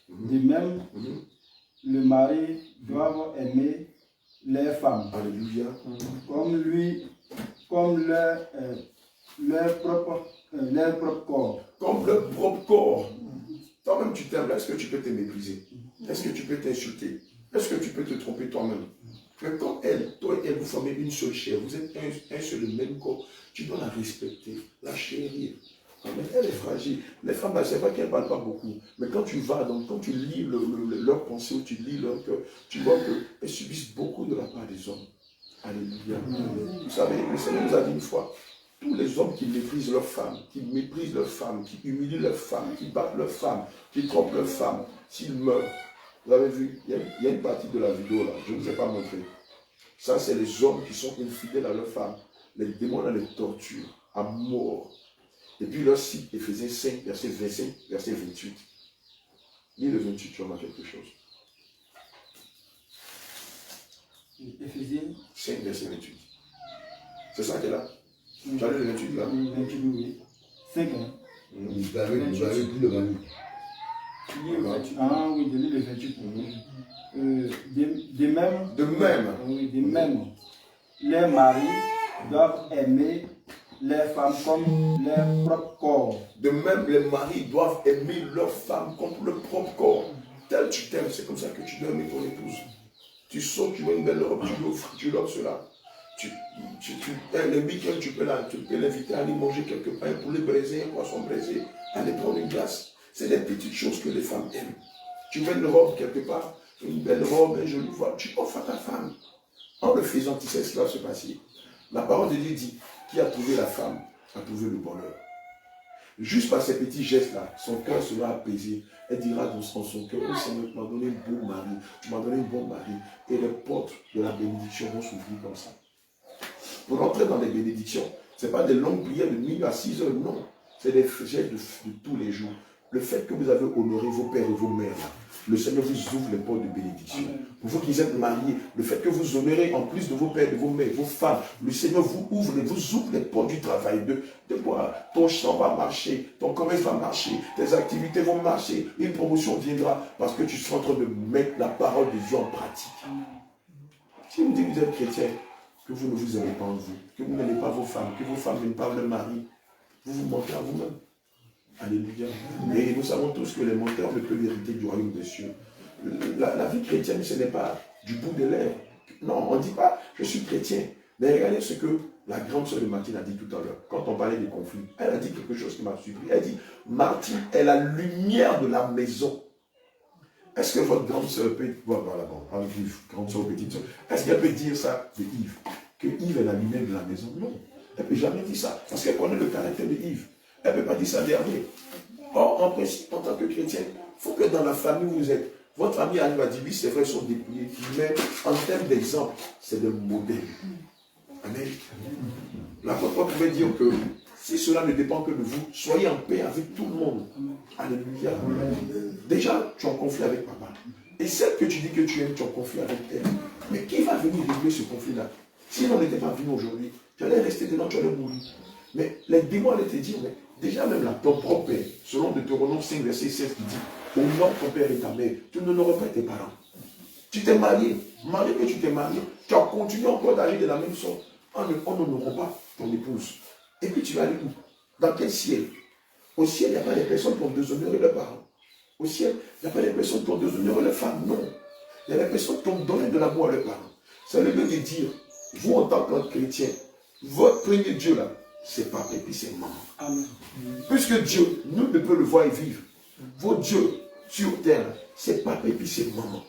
De même, le mari doit aimer les femmes.
Alléluia.
Comme leur propre corps.
Comme leur propre corps. Toi-même, tu t'aimes. Est-ce que tu peux te mépriser? Est-ce que tu peux t'insulter? Est-ce que tu peux te tromper toi-même? Mais comme elle, toi et elle, vous formez une seule chair, vous êtes un seul et même corps, tu dois la respecter, la chérir. Amen. Elle est fragile. Les femmes, c'est vrai qu'elles ne parlent pas beaucoup. Mais quand tu vas, donc, quand tu lis leurs pensées ou tu lis leur cœur, tu vois qu'elles subissent beaucoup de la part des hommes. Alléluia. Vous savez, le Seigneur nous a dit une fois, tous les hommes qui méprisent leurs femmes, qui méprisent leurs femmes, qui humilient leurs femmes, qui battent leurs femmes, qui trompent leurs femmes, s'ils meurent. Vous avez vu, il y a une partie de la vidéo là, je ne vous ai pas montré. Ça, c'est les hommes qui sont infidèles à leurs femmes. Les démons là les torturent à mort. Et puis leur site, Éphésiens 5, verset 25, verset 28. Lis le 28, tu vas voir quelque chose.
Éphésiens
5, verset 28. C'est ça qu'elle a. Tu as lu le 28 là?
28, oui. 5, hein?
Vous avez plus le 28.
Ah oui, je lis le 28. De même, les maris doivent aimer les femmes comme leur propre corps.
De même, les maris doivent aimer leurs femmes comme leur propre corps. Tel tu t'aimes, c'est comme ça que tu dois aimer ton épouse. Tu sautes, tu vois une belle robe, tu lui offres cela. Le week-end, tu peux l'inviter à aller manger quelque part, un poulet braisé, un poisson braisé, aller prendre une glace. C'est des petites choses que les femmes aiment. Tu veux une robe quelque part, une belle robe, un joli voile, tu offres à ta femme. En le faisant, tu sais ce qui va se passer. La parole de Dieu dit, qui a trouvé la femme, a trouvé le bonheur. Juste par ces petits gestes-là, son cœur sera apaisé. Elle dira dans son cœur, oh Seigneur, tu m'as donné un beau mari, tu m'as donné un bon mari. Et les portes de la bénédiction vont s'ouvrir comme ça. Pour entrer dans les bénédictions, ce n'est pas des longues prières de minuit à 6 heures, non. C'est des gestes de tous les jours. Le fait que vous avez honoré vos pères et vos mères, là, le Seigneur vous ouvre les portes de bénédiction. Pour vous qui êtes mariés, le fait que vous honorez en plus de vos pères, de vos mères, vos femmes, le Seigneur vous ouvre les portes du travail. De quoi ton champ va marcher, ton commerce va marcher, tes activités vont marcher, une promotion viendra parce que tu seras en train de mettre la parole de Dieu en pratique. Si vous dites que vous êtes chrétien, que vous ne vous aimez pas en vous, que vous n'aimez pas vos femmes, que vos femmes n'aiment pas leur mari, vous vous mentez à vous-même. Alléluia. Et nous savons tous que les menteurs ne peuvent hériter du royaume des cieux. La vie chrétienne, ce n'est pas du bout des lèvres. Non, on ne dit pas, je suis chrétien. Mais regardez ce que la grande sœur de Martine a dit tout à l'heure, quand on parlait des conflits. Elle a dit quelque chose qui m'a surpris. Elle dit, Martine est la lumière de la maison. Est-ce que votre grande sœur peut, voilà, bon, Yves, grande sœur ou petite sœur, est-ce qu'elle peut dire ça de Yves? Que Yves est la lumière de la maison? Non. Elle ne peut jamais dire ça. Parce qu'elle connaît le caractère de Yves. Elle ne peut pas dire ça dernier. Or, en principe, en tant que chrétien, il faut que dans la famille où vous êtes, votre famille arrive à dire, oui, ses frères sont dépouillés, mais en termes d'exemple, c'est des modèles. Amen. L'apôtre Paul pouvait dire que si cela ne dépend que de vous, soyez en paix avec tout le monde. Alléluia. Déjà, tu es en conflit avec papa. Et celle que tu dis que tu aimes, tu es en conflit avec elle. Mais qui va venir régler ce conflit-là? Si on n'était pas venu aujourd'hui, tu allais rester dedans, tu allais mourir. Mais les démons allaient te dire, mais déjà même ton propre père, selon Deutéronome 5, verset 16, qui dit, honore ton père et ta mère, tu n'honoreras pas tes parents. Tu t'es marié que tu t'es marié, tu as continué encore d'agir de la même sorte. On n'honore pas ton épouse. Et puis tu vas aller où? Dans quel ciel? Au ciel, il n'y a pas des personnes qui ont déshonoré leurs parents. Au ciel, il n'y a pas des personnes qui ont déshonoré leurs femmes. Non. Il y a des personnes qui ont donné de l'amour à leurs parents. C'est le lieu de dire, vous en tant que chrétien, votre premier Dieu là, c'est papa et puis c'est maman. Amen. Puisque Dieu, nous ne peut le voir et vivre. Vos dieux sur terre, c'est papa et puis c'est maman.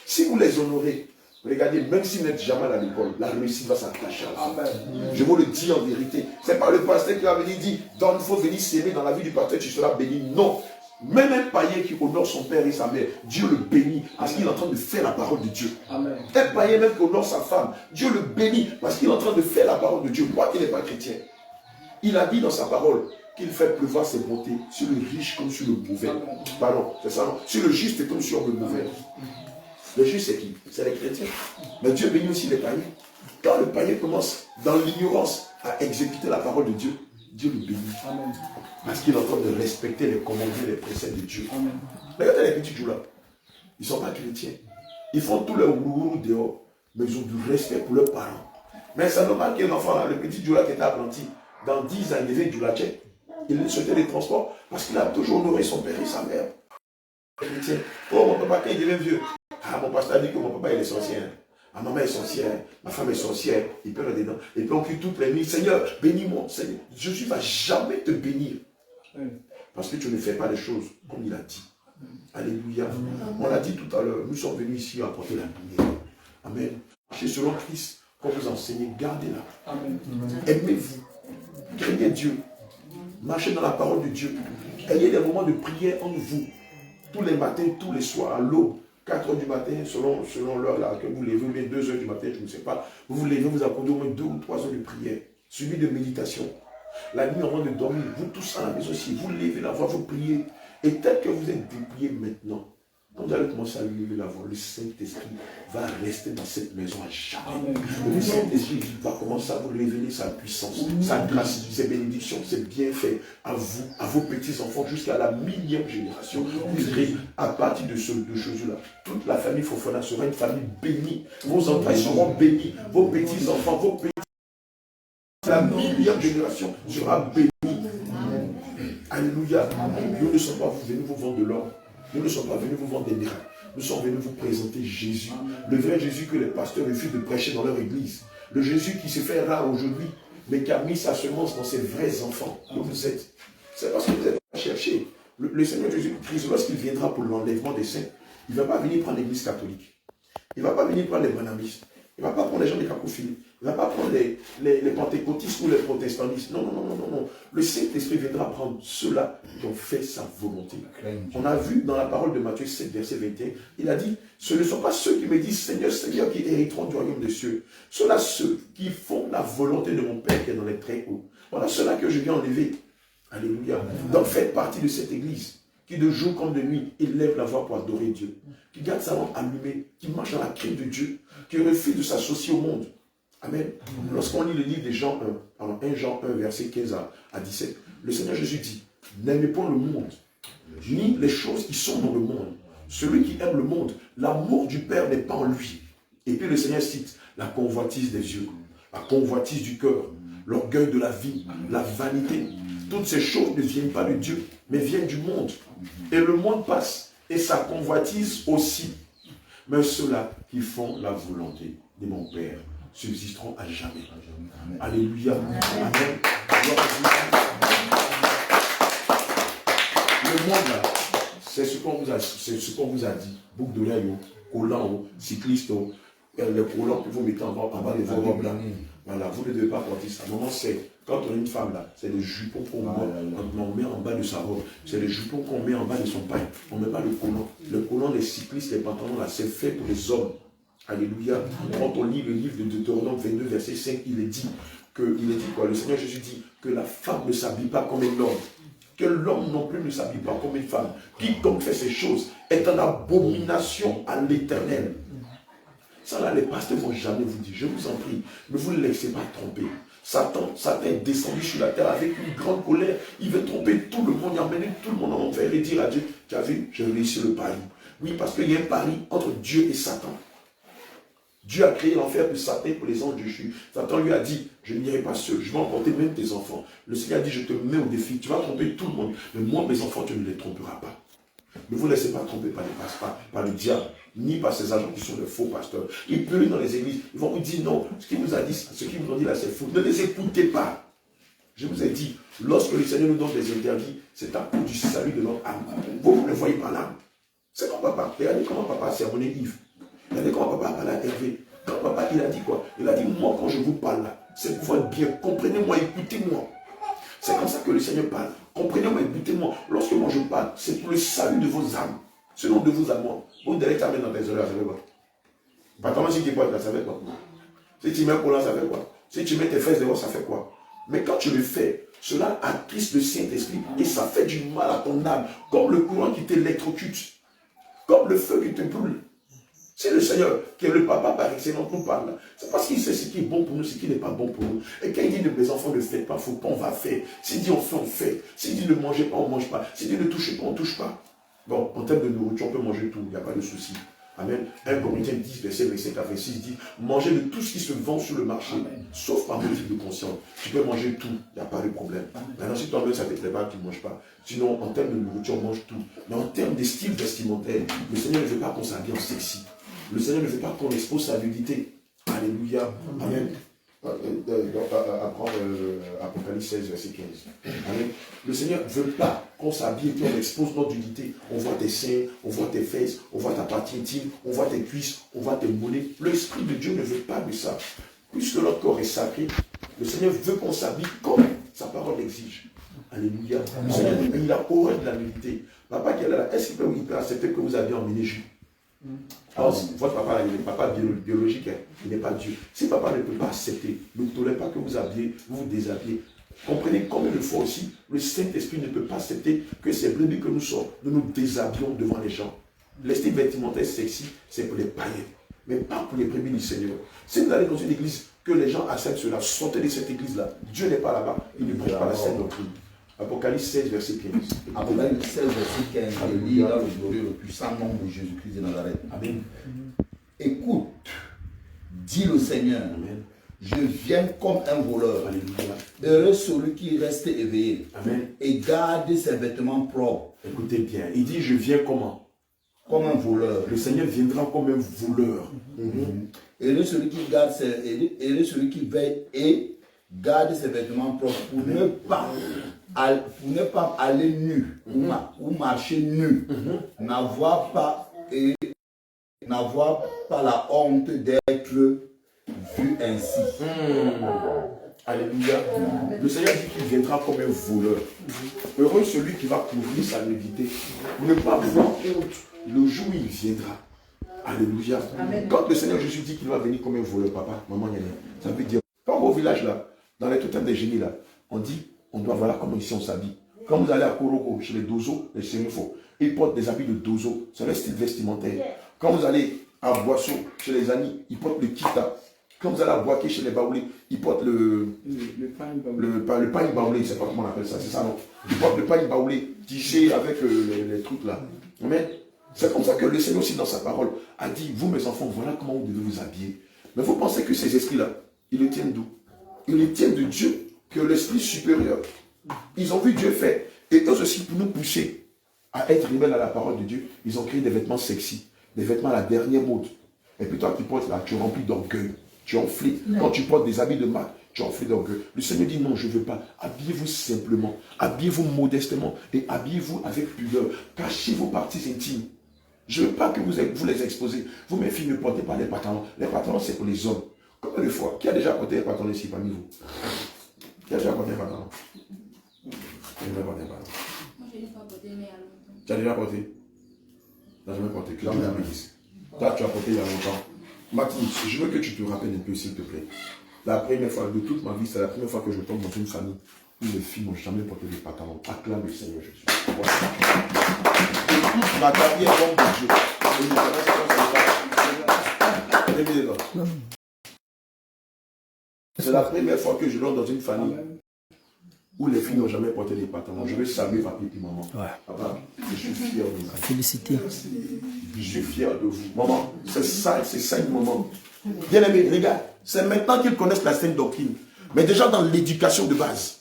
Si vous les honorez, regardez, même s'ils n'êtes jamais à l'école, la réussite va s'attacher à vous. Amen. Je vous le dis en vérité. Ce n'est pas le pasteur qui va venir dire, il faut venir s'aimer dans la vie du pasteur, tu seras béni. Non. Même un païen qui honore son père et sa mère, Dieu le bénit parce qu'il est en train de faire la parole de Dieu. Amen. Un païen même qui honore sa femme, Dieu le bénit parce qu'il est en train de faire la parole de Dieu. Moi qui n'ai pas chrétien, il a dit dans sa parole qu'il fait pleuvoir ses bontés sur le riche comme sur le mauvais. Pardon, c'est ça, non? Sur le juste comme sur le mauvais. Le juste, c'est qui? C'est les chrétiens. Mais Dieu bénit aussi les païens. Quand le païen commence dans l'ignorance à exécuter la parole de Dieu, Dieu le bénit. Amen. Parce qu'il est en train de respecter les commandements et les préceptes de Dieu. Amen. Regardez les petits joueurs là. Ils ne sont pas chrétiens. Ils font tout leur rourou dehors, mais ils ont du respect pour leurs parents. Mais c'est normal qu'un enfant là, le petit joueur qui était apprenti, dans 10 ans, il devait du lachet. Il souhaitait les transports parce qu'il a toujours honoré son père et sa mère. Chrétien. Oh, mon papa, quand il devient vieux, mon pasteur a dit que mon papa il est sorcière. Ma maman est sorcière, ma femme est sorcière, il perd dedans. Et puis on crie toutes les nuits, Seigneur, bénis-moi, Seigneur. Jésus ne va jamais te bénir. Parce que tu ne fais pas les choses comme il a dit. Alléluia. On l'a dit tout à l'heure, nous sommes venus ici apporter la lumière. Amen. Marchez selon Christ, comme vous enseignez, gardez-la. Amen. Aimez-vous. Craignez Dieu. Marchez dans la parole de Dieu. Ayez des moments de prière entre vous. Tous les matins, tous les soirs, à l'aube. 4 h du matin, selon l'heure là, que vous levez, ou bien 2 h du matin, je ne sais pas, vous vous levez, vous accordez au moins 2 ou 3 heures de prière, suivi de méditation. La nuit avant de dormir, vous tous à la maison aussi, vous levez la voix, vous priez. Et tel que vous êtes dépouillé maintenant, quand vous allez commencer à lever la voix, le Saint-Esprit va rester dans cette maison à jamais. Le Saint-Esprit va commencer à vous révéler sa puissance, sa grâce, ses bénédictions, ses bienfaits à vous, à vos petits-enfants, jusqu'à la 1000e génération. Vous serez, à partir de ce choses-là, toute la famille Fofana sera une famille bénie. Vos entrailles seront bénies, vos petits-enfants, vos petits... La 1000e génération sera bénie. Alléluia. Nous ne sommes pas venus vous vendre de l'or. Nous ne sommes pas venus vous vendre des miracles. Nous sommes venus vous présenter Jésus. Le vrai Jésus que les pasteurs refusent de prêcher dans leur église. Le Jésus qui se fait rare aujourd'hui, mais qui a mis sa semence dans ses vrais enfants que vous êtes. C'est parce que vous êtes cherché. Le Seigneur Jésus-Christ, lorsqu'il viendra pour l'enlèvement des saints, il ne va pas venir prendre l'église catholique. Il ne va pas venir prendre les bonamistes. Il ne va pas prendre les gens des cacophiles. Il ne va pas prendre les pentecôtistes ou les protestantistes. Non, non, non, non, non. Le Saint-Esprit viendra prendre ceux-là qui ont fait sa volonté. On a vu dans la parole de Matthieu 7, verset 21, il a dit, ce ne sont pas ceux qui me disent Seigneur, Seigneur, qui hériteront du royaume des cieux. Ceux-là, ceux qui font la volonté de mon Père qui est dans les très hauts. Voilà ceux-là que je viens enlever. Alléluia. Donc faites partie de cette église qui de jour comme de nuit élève la voix pour adorer Dieu, qui garde sa lampe allumée, qui marche dans la crainte de Dieu, qui refuse de s'associer au monde. Amen. Lorsqu'on lit le livre de Jean 1 Jean 1, verset 15 à 17, le Seigneur Jésus dit, n'aimez pas le monde, ni les choses qui sont dans le monde. Celui qui aime le monde, l'amour du Père n'est pas en lui. Et puis le Seigneur cite la convoitise des yeux, la convoitise du cœur, l'orgueil de la vie, la vanité. Toutes ces choses ne viennent pas de Dieu, mais viennent du monde. Et le monde passe, et sa convoitise aussi. Mais ceux-là qui font la volonté de mon Père subsisteront à jamais. Alléluia. Amen. Le monde là, c'est ce qu'on vous a dit. Boucle d'oreille, collant, cycliste, les collants que vous mettez en bas des robes là. Voilà, vous ne devez pas porter ça. Maman, c'est quand on a une femme là, c'est le jupon qu'on met en bas de sa robe. C'est le jupon qu'on met en bas de son pain. On ne met pas le collant. Le collant, les cyclistes, les pantalons là, c'est fait pour les hommes. Alléluia. Quand on lit le livre de Deutéronome 22, verset 5, il est dit quoi? Le Seigneur Jésus dit que la femme ne s'habille pas comme un homme. Que l'homme non plus ne s'habille pas comme une femme. Quiconque fait ces choses est en abomination à l'Éternel. Ça là, les pasteurs ne vont jamais vous dire, je vous en prie, ne vous laissez pas tromper. Satan est descendu sur la terre avec une grande colère. Il veut tromper tout le monde, emmener tout le monde en enfer et dire à Dieu, tu as vu, j'ai réussi le pari. Oui, parce qu'il y a un pari entre Dieu et Satan. Dieu a créé l'enfer pour Satan, pour les anges de Dieu. Satan lui a dit, je n'irai pas seul, je vais emporter même tes enfants. Le Seigneur a dit, je te mets au défi, tu vas tromper tout le monde, mais moi, mes enfants, tu ne les tromperas pas. Ne vous laissez pas tromper par le diable, ni par ces agents qui sont de faux pasteurs. Ils pleurent dans les églises, ils vont vous dire non, ce qu'ils vous ont dit là, c'est fou. Ne les écoutez pas. Je vous ai dit, lorsque le Seigneur nous donne des interdits, c'est à cause du salut de notre âme. Vous ne le voyez pas l'âme. C'est comme papa. Regardez comment papa a sermonné Yves. Regardez comment papa a parlé à Hervé. Quand papa, il a dit quoi? Il a dit, moi, quand je vous parle là, c'est pour votre bien. Comprenez-moi, écoutez-moi. C'est comme ça que le Seigneur parle. Comprenez-moi, écoutez-moi. Lorsque moi je parle, c'est pour le salut de vos âmes. Selon de vous à moi. Vous devez ta main dans tes oreilles, ça fait quoi? Pas comment si tu portes là, ça fait quoi? Si tu mets un collant, ça fait quoi? Si tu mets tes fesses dehors, ça fait quoi? Mais quand tu le fais, cela attriste le Saint-Esprit et ça fait du mal à ton âme, comme le courant qui t'électrocute, comme le feu qui te brûle. C'est le Seigneur qui est le papa par excellence nous parle. C'est parce qu'il sait ce qui est bon pour nous, ce qui n'est pas bon pour nous. Et quand il dit mes enfants ne faites pas, il faut pas, on va faire. S'il dit on fait, on fait. S'il dit ne mangez pas, on ne mange pas. S'il dit ne touchez pas, on ne touche pas. Bon, en termes de nourriture, on peut manger tout, il n'y a pas de souci. Amen. 1 Corinthiens 10, verset 25 à 26 dit, mangez de tout ce qui se vend sur le marché, sauf par motif de conscience. Tu peux manger tout, il n'y a pas de problème. Maintenant, si toi-même ça ne te plaît pas, tu ne manges pas. Sinon, en termes de nourriture, on mange tout. Mais en termes de style vestimentaire, le Seigneur ne veut pas qu'on s'habille en sexy. Le Seigneur ne veut pas qu'on expose sa nudité. Alléluia. Amen. Apprendre Apocalypse 16, verset 15. Amen. Le Seigneur ne veut pas qu'on s'habille et qu'on expose notre nudité. On voit tes seins, on voit tes fesses, on voit ta partie intime, on voit tes cuisses, on voit tes mollets. L'Esprit de Dieu ne veut pas de ça. Puisque notre corps est sacré, le Seigneur veut qu'on s'habille comme sa parole l'exige. Alléluia. Le Seigneur, il a horreur de la nudité. Papa qui est là, est-ce qu'il peut accepter que vous habillez en ménégie? Alors, votre papa, il n'est pas biologique, hein, il n'est pas Dieu. Si papa ne peut pas accepter, ne tolère pas que vous habillez, vous déshabillez. Comprenez combien de fois aussi, le Saint-Esprit ne peut pas accepter que ces brebis que nous sommes, nous nous déshabillons devant les gens. Le style vestimentaire sexy, c'est pour les païens, mais pas pour les brebis du Seigneur. Si vous allez dans une église, que les gens acceptent cela, sortez de cette église-là. Dieu n'est pas là-bas, il ne prêche pas la sainte doctrine. Apocalypse 16, verset 15.
Apocalypse 16, verset 15. Il dit dans le glorieux, le puissant nom de Jésus-Christ de Nazareth.
Amen.
Écoute, dit le Seigneur, amen, je viens comme un voleur.
Alléluia.
Heureux celui qui reste éveillé.
Amen.
Et garde ses vêtements propres.
Écoutez bien, il dit je viens comment?
Comme un voleur.
Le Seigneur viendra comme un voleur.
Heureux celui qui garde heureux celui qui veille et garde ses vêtements propres pour ne pas aller nu ou marcher nu, n'avoir pas la honte d'être vu ainsi.
Alléluia. Le Seigneur dit qu'il viendra comme un voleur. Heureux celui qui va couvrir sa nudité, ne pas avoir honte le jour où il viendra. Alléluia. Amen. Quand le Seigneur Jésus dit qu'il va venir comme un voleur, papa, maman, ça veut dire, quand au village là, dans les totems des génies là, on dit, on doit voilà comment ici on s'habille. Quand vous allez à Koroko, chez les Dozo, les Sénéfos, ils portent des habits de Dozo, c'est le style vestimentaire. Quand vous allez à Boisseau, chez les Amis, ils portent le Kita. Quand vous allez à Boaké, chez les Baoulés, ils portent le pain baoulé, c'est pas comment on appelle ça, c'est ça non? Ils portent le pain baoulé, tissé avec les trucs là. Mais c'est comme ça que le Seigneur aussi dans sa parole a dit, vous mes enfants, voilà comment vous devez vous habiller. Mais vous pensez que ces esprits-là, ils les tiennent d'où? Ils les tiennent de Dieu, que l'esprit supérieur. Ils ont vu Dieu faire. Et eux aussi, pour nous pousser à être rebelles à la parole de Dieu, ils ont créé des vêtements sexy, des vêtements à la dernière mode. Et puis toi qui portes là, tu es rempli d'orgueil, tu es enflé. Quand tu portes des habits de marque, tu es enflé d'orgueil. Le Seigneur dit non, je ne veux pas. Habillez-vous simplement, habillez-vous modestement et habillez-vous avec pudeur. Cachez vos parties intimes. Je ne veux pas que vous les exposez. Vous, mes filles, ne portez pas les pantalons. Les pantalons, c'est pour les hommes. Combien de fois? Qui a déjà porté les pantalons ici parmi vous? Qui a déjà porté les pantalons?
Moi, je n'ai pas porté, mais il y a longtemps.
Tu as déjà porté? Tu n'as jamais porté. Que Dieu te bénisse. Toi, tu as porté il y a longtemps. Mathilde, je veux que tu te rappelles un peu, s'il te plaît. La première fois de toute ma vie, c'est la première fois que je tombe dans une famille où les filles n'ont jamais porté des pantalons. Acclame le Seigneur Jésus. Voilà. Et toute ma carrière d'homme de Dieu. C'est la première fois que je rentre dans une famille où les filles n'ont jamais porté des pantalons. Je vais saluer papi et maman. Ouais. Papa, je suis fier de vous.
Félicité.
Je suis fier de vous. Maman, c'est ça une maman. Bien aimé, regarde, c'est maintenant qu'ils connaissent la sainte doctrine. Mais déjà dans l'éducation de base.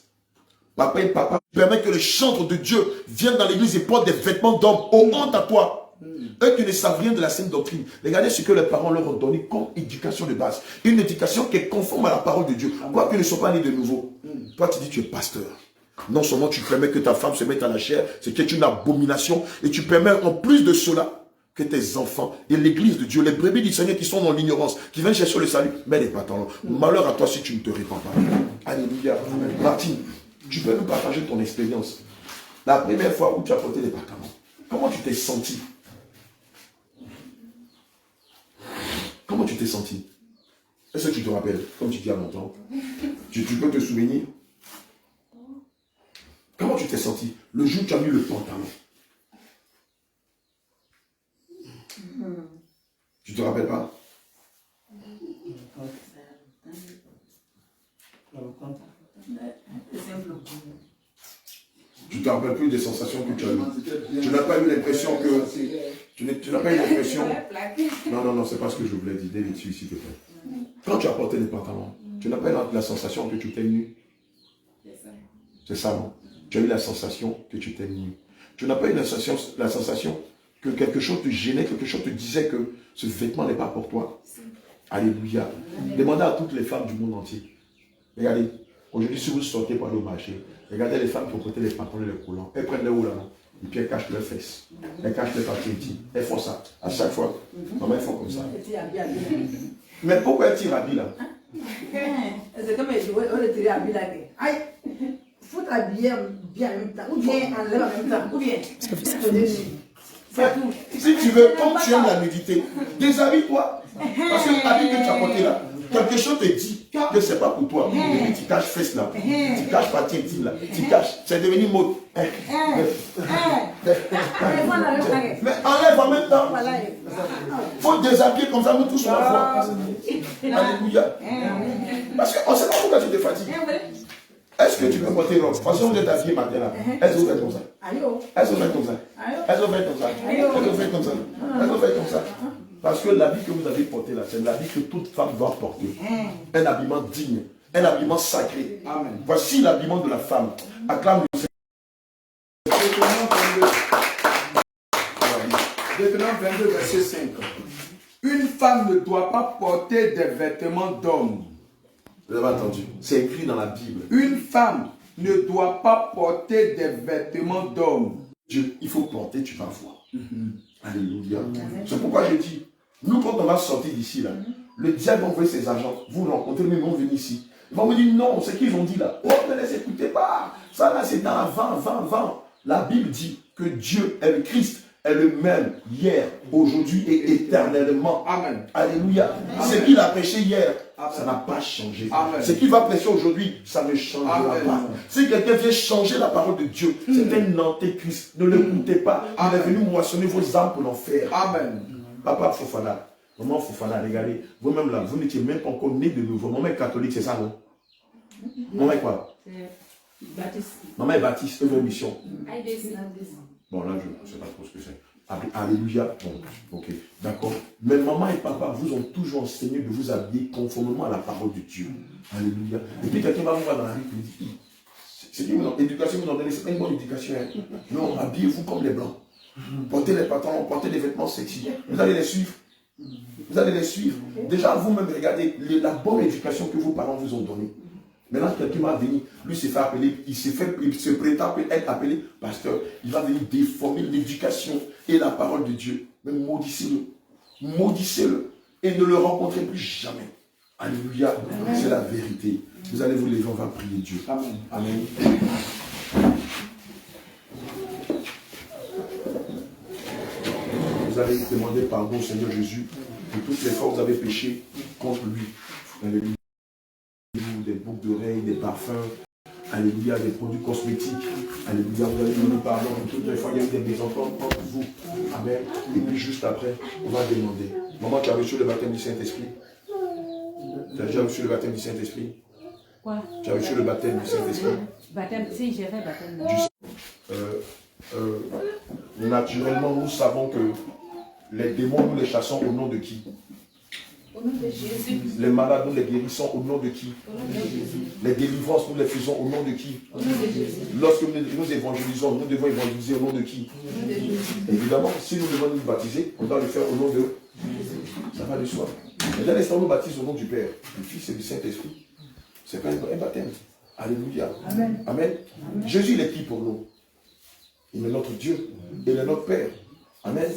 Papa et papa permet que le chantre de Dieu vienne dans l'église et porte des vêtements d'homme. Oh, honte à toi. Eux qui ne savent rien de la sainte doctrine. Regardez ce que les parents leur ont donné comme éducation de base. Une éducation qui est conforme à la parole de Dieu. Quoi qu'ils ne soient pas nés de nouveau. Toi, tu dis tu es pasteur. Non seulement tu permets que ta femme se mette à la chair, c'est que c'est une abomination. Et tu permets en plus de cela que tes enfants et l'église de Dieu, les brebis du Seigneur qui sont dans l'ignorance, qui viennent chercher le salut, mets les pantalons. Malheur à toi si tu ne te répands pas. Alléluia. Martine, tu peux nous partager ton expérience. La première fois où tu as porté les pantalons, comment tu t'es senti? Comment tu t'es senti? Est-ce que tu te rappelles, comme tu dis à longtemps? Tu peux te souvenir? Comment tu t'es senti le jour où tu as mis le pantalon? Tu te rappelles pas? Tu te rappelles plus des sensations que tu as eues? Tu n'as pas eu l'impression que... Tu n'as pas eu l'impression... Non, c'est pas ce que je voulais dire. David, s'il te plaît. Quand tu as porté les pantalons, tu n'as pas eu la sensation que tu t'es nu? C'est ça, non? Tu as eu la sensation que tu t'es nu. Tu n'as pas eu la sensation que quelque chose te gênait, quelque chose te disait que ce vêtement n'est pas pour toi. Alléluia. Demandez à toutes les femmes du monde entier. Regardez, aujourd'hui, si vous sortez pour aller au marché, regardez les femmes qui ont porté les pantalons et les collants. Elles prennent les hauts là, et puis elles cachent leurs fesses. Elles cachent les parties intimes. Elles font ça. À chaque fois. Maman, elles font comme ça. Mais pourquoi elles tirent habillent là?
C'est comme on le tire habillé là. Aïe! Il faut t'habiller bien en même temps. Ou bien enlève en même temps. Ou bien.
Si tu veux, comme tu aimes la nudité, déshabille-toi. Parce que l'habit que tu as porté là, quelque chose te dit que ce n'est pas pour toi. Et puis tu caches fesses là, tu caches partie intime là, tu caches. C'est devenu mode. Mais enlève en même temps. Il faut déshabiller comme ça, nous tous on va voir. Alléluia. Parce qu'on ne sait pas pourquoi tu te fatigues. Est-ce que tu peux porter robe? Parce que vous êtes habillé matin là. Elles ont fait comme ça. Elles ont fait comme ça. Elles ont fait comme ça. Elles ont fait comme ça. Elles ont fait comme ça. Parce que l'habit que vous avez porté là, c'est l'habit que toute femme doit porter. Un habillement digne. Un habillement sacré. Amen. Voici l'habillement de la femme. Acclame le Seigneur.
Deutéronome 22, verset 5. Une femme ne doit pas porter des vêtements d'homme.
Vous avez entendu? C'est écrit dans la Bible.
Une femme ne doit pas porter des vêtements d'homme.
Dieu, il faut porter, tu vas voir. Alléluia. C'est pourquoi je dis, nous quand on va sortir d'ici là, le diable va envoyer ses agents, vous rencontrez, mais ils vont venir ici. Ils vont vous dire non, c'est qu'ils ont dit là. Oh, ne les écoutez pas. Ça là, c'est dans 20. La Bible dit que Dieu est le Christ, est le même hier, aujourd'hui et éternellement. Amen. Alléluia. Ce qu'il a prêché hier, ça n'a pas changé. Amen. Ce qu'il va prêcher aujourd'hui, ça ne changera pas. Si quelqu'un vient changer la parole de Dieu, c'est un antéchrist. Ne l'écoutez pas. Il est venu moissonner vos âmes pour l'enfer. Amen. Papa Fofana, maman Fofana, regardez, vous-même là, vous n'étiez même pas encore né de nouveau. Maman est catholique, c'est ça, non? Maman est quoi?
Baptiste.
Maman est baptiste, œuvre mission. Bon, là, je ne sais pas trop ce que c'est. Alléluia. Bon, ok, d'accord. Mais maman et papa vous ont toujours enseigné de vous habiller conformément à la parole de Dieu. Alléluia. Et puis quelqu'un va vous voir dans la rue et dit, c'est l'éducation que vous en donnez, c'est pas une bonne éducation. Hein. Non, habillez-vous comme les blancs. Portez les pantalons, portez des vêtements sexy. Vous allez les suivre. Vous allez les suivre. Déjà, vous-même, regardez la bonne éducation que vos parents vous ont donnée. Maintenant, quelqu'un va venir, lui s'est fait appeler, il se prétend être appelé pasteur. Il va venir déformer l'éducation et la parole de Dieu. Mais maudissez-le. Maudissez-le. Et ne le rencontrez plus jamais. Alléluia. C'est la vérité. Vous allez vous lever, on va prier Dieu. Amen. Amen. Vous allez demander pardon au Seigneur Jésus de toutes les fois où vous avez péché contre lui. Alléluia. Des boucles d'oreilles, des parfums, alléluia, des produits cosmétiques, alléluia, vous allez demander pardon de toutes les fois il y a eu des mésententes entre vous. Amen. Et puis juste après, on va demander. Maman, tu as reçu le baptême du Saint-Esprit? Tu as déjà reçu le baptême du Saint-Esprit?
Quoi?
Tu as reçu le baptême du Saint-Esprit?
Baptême, si j'ai fait baptême.
Naturellement, nous savons que les démons, nous les chassons au nom de qui?
Au nom de Jésus.
Les malades, nous les guérissons au nom de qui?
Au nom de Jésus.
Les délivrances, nous les faisons au nom de qui?
Au nom de Jésus.
Lorsque nous évangélisons, nous devons évangéliser au nom de qui?
Au nom de Jésus.
Évidemment, si nous devons nous baptiser, on doit le faire au nom de Jésus. Ça va de soi. Mais dès l'instant où nous baptisons au nom du Père, du Fils et du Saint-Esprit, c'est pas un baptême. Alléluia.
Amen.
Amen. Jésus, il est qui pour nous? Il est notre Dieu. Il est notre Père. Amen.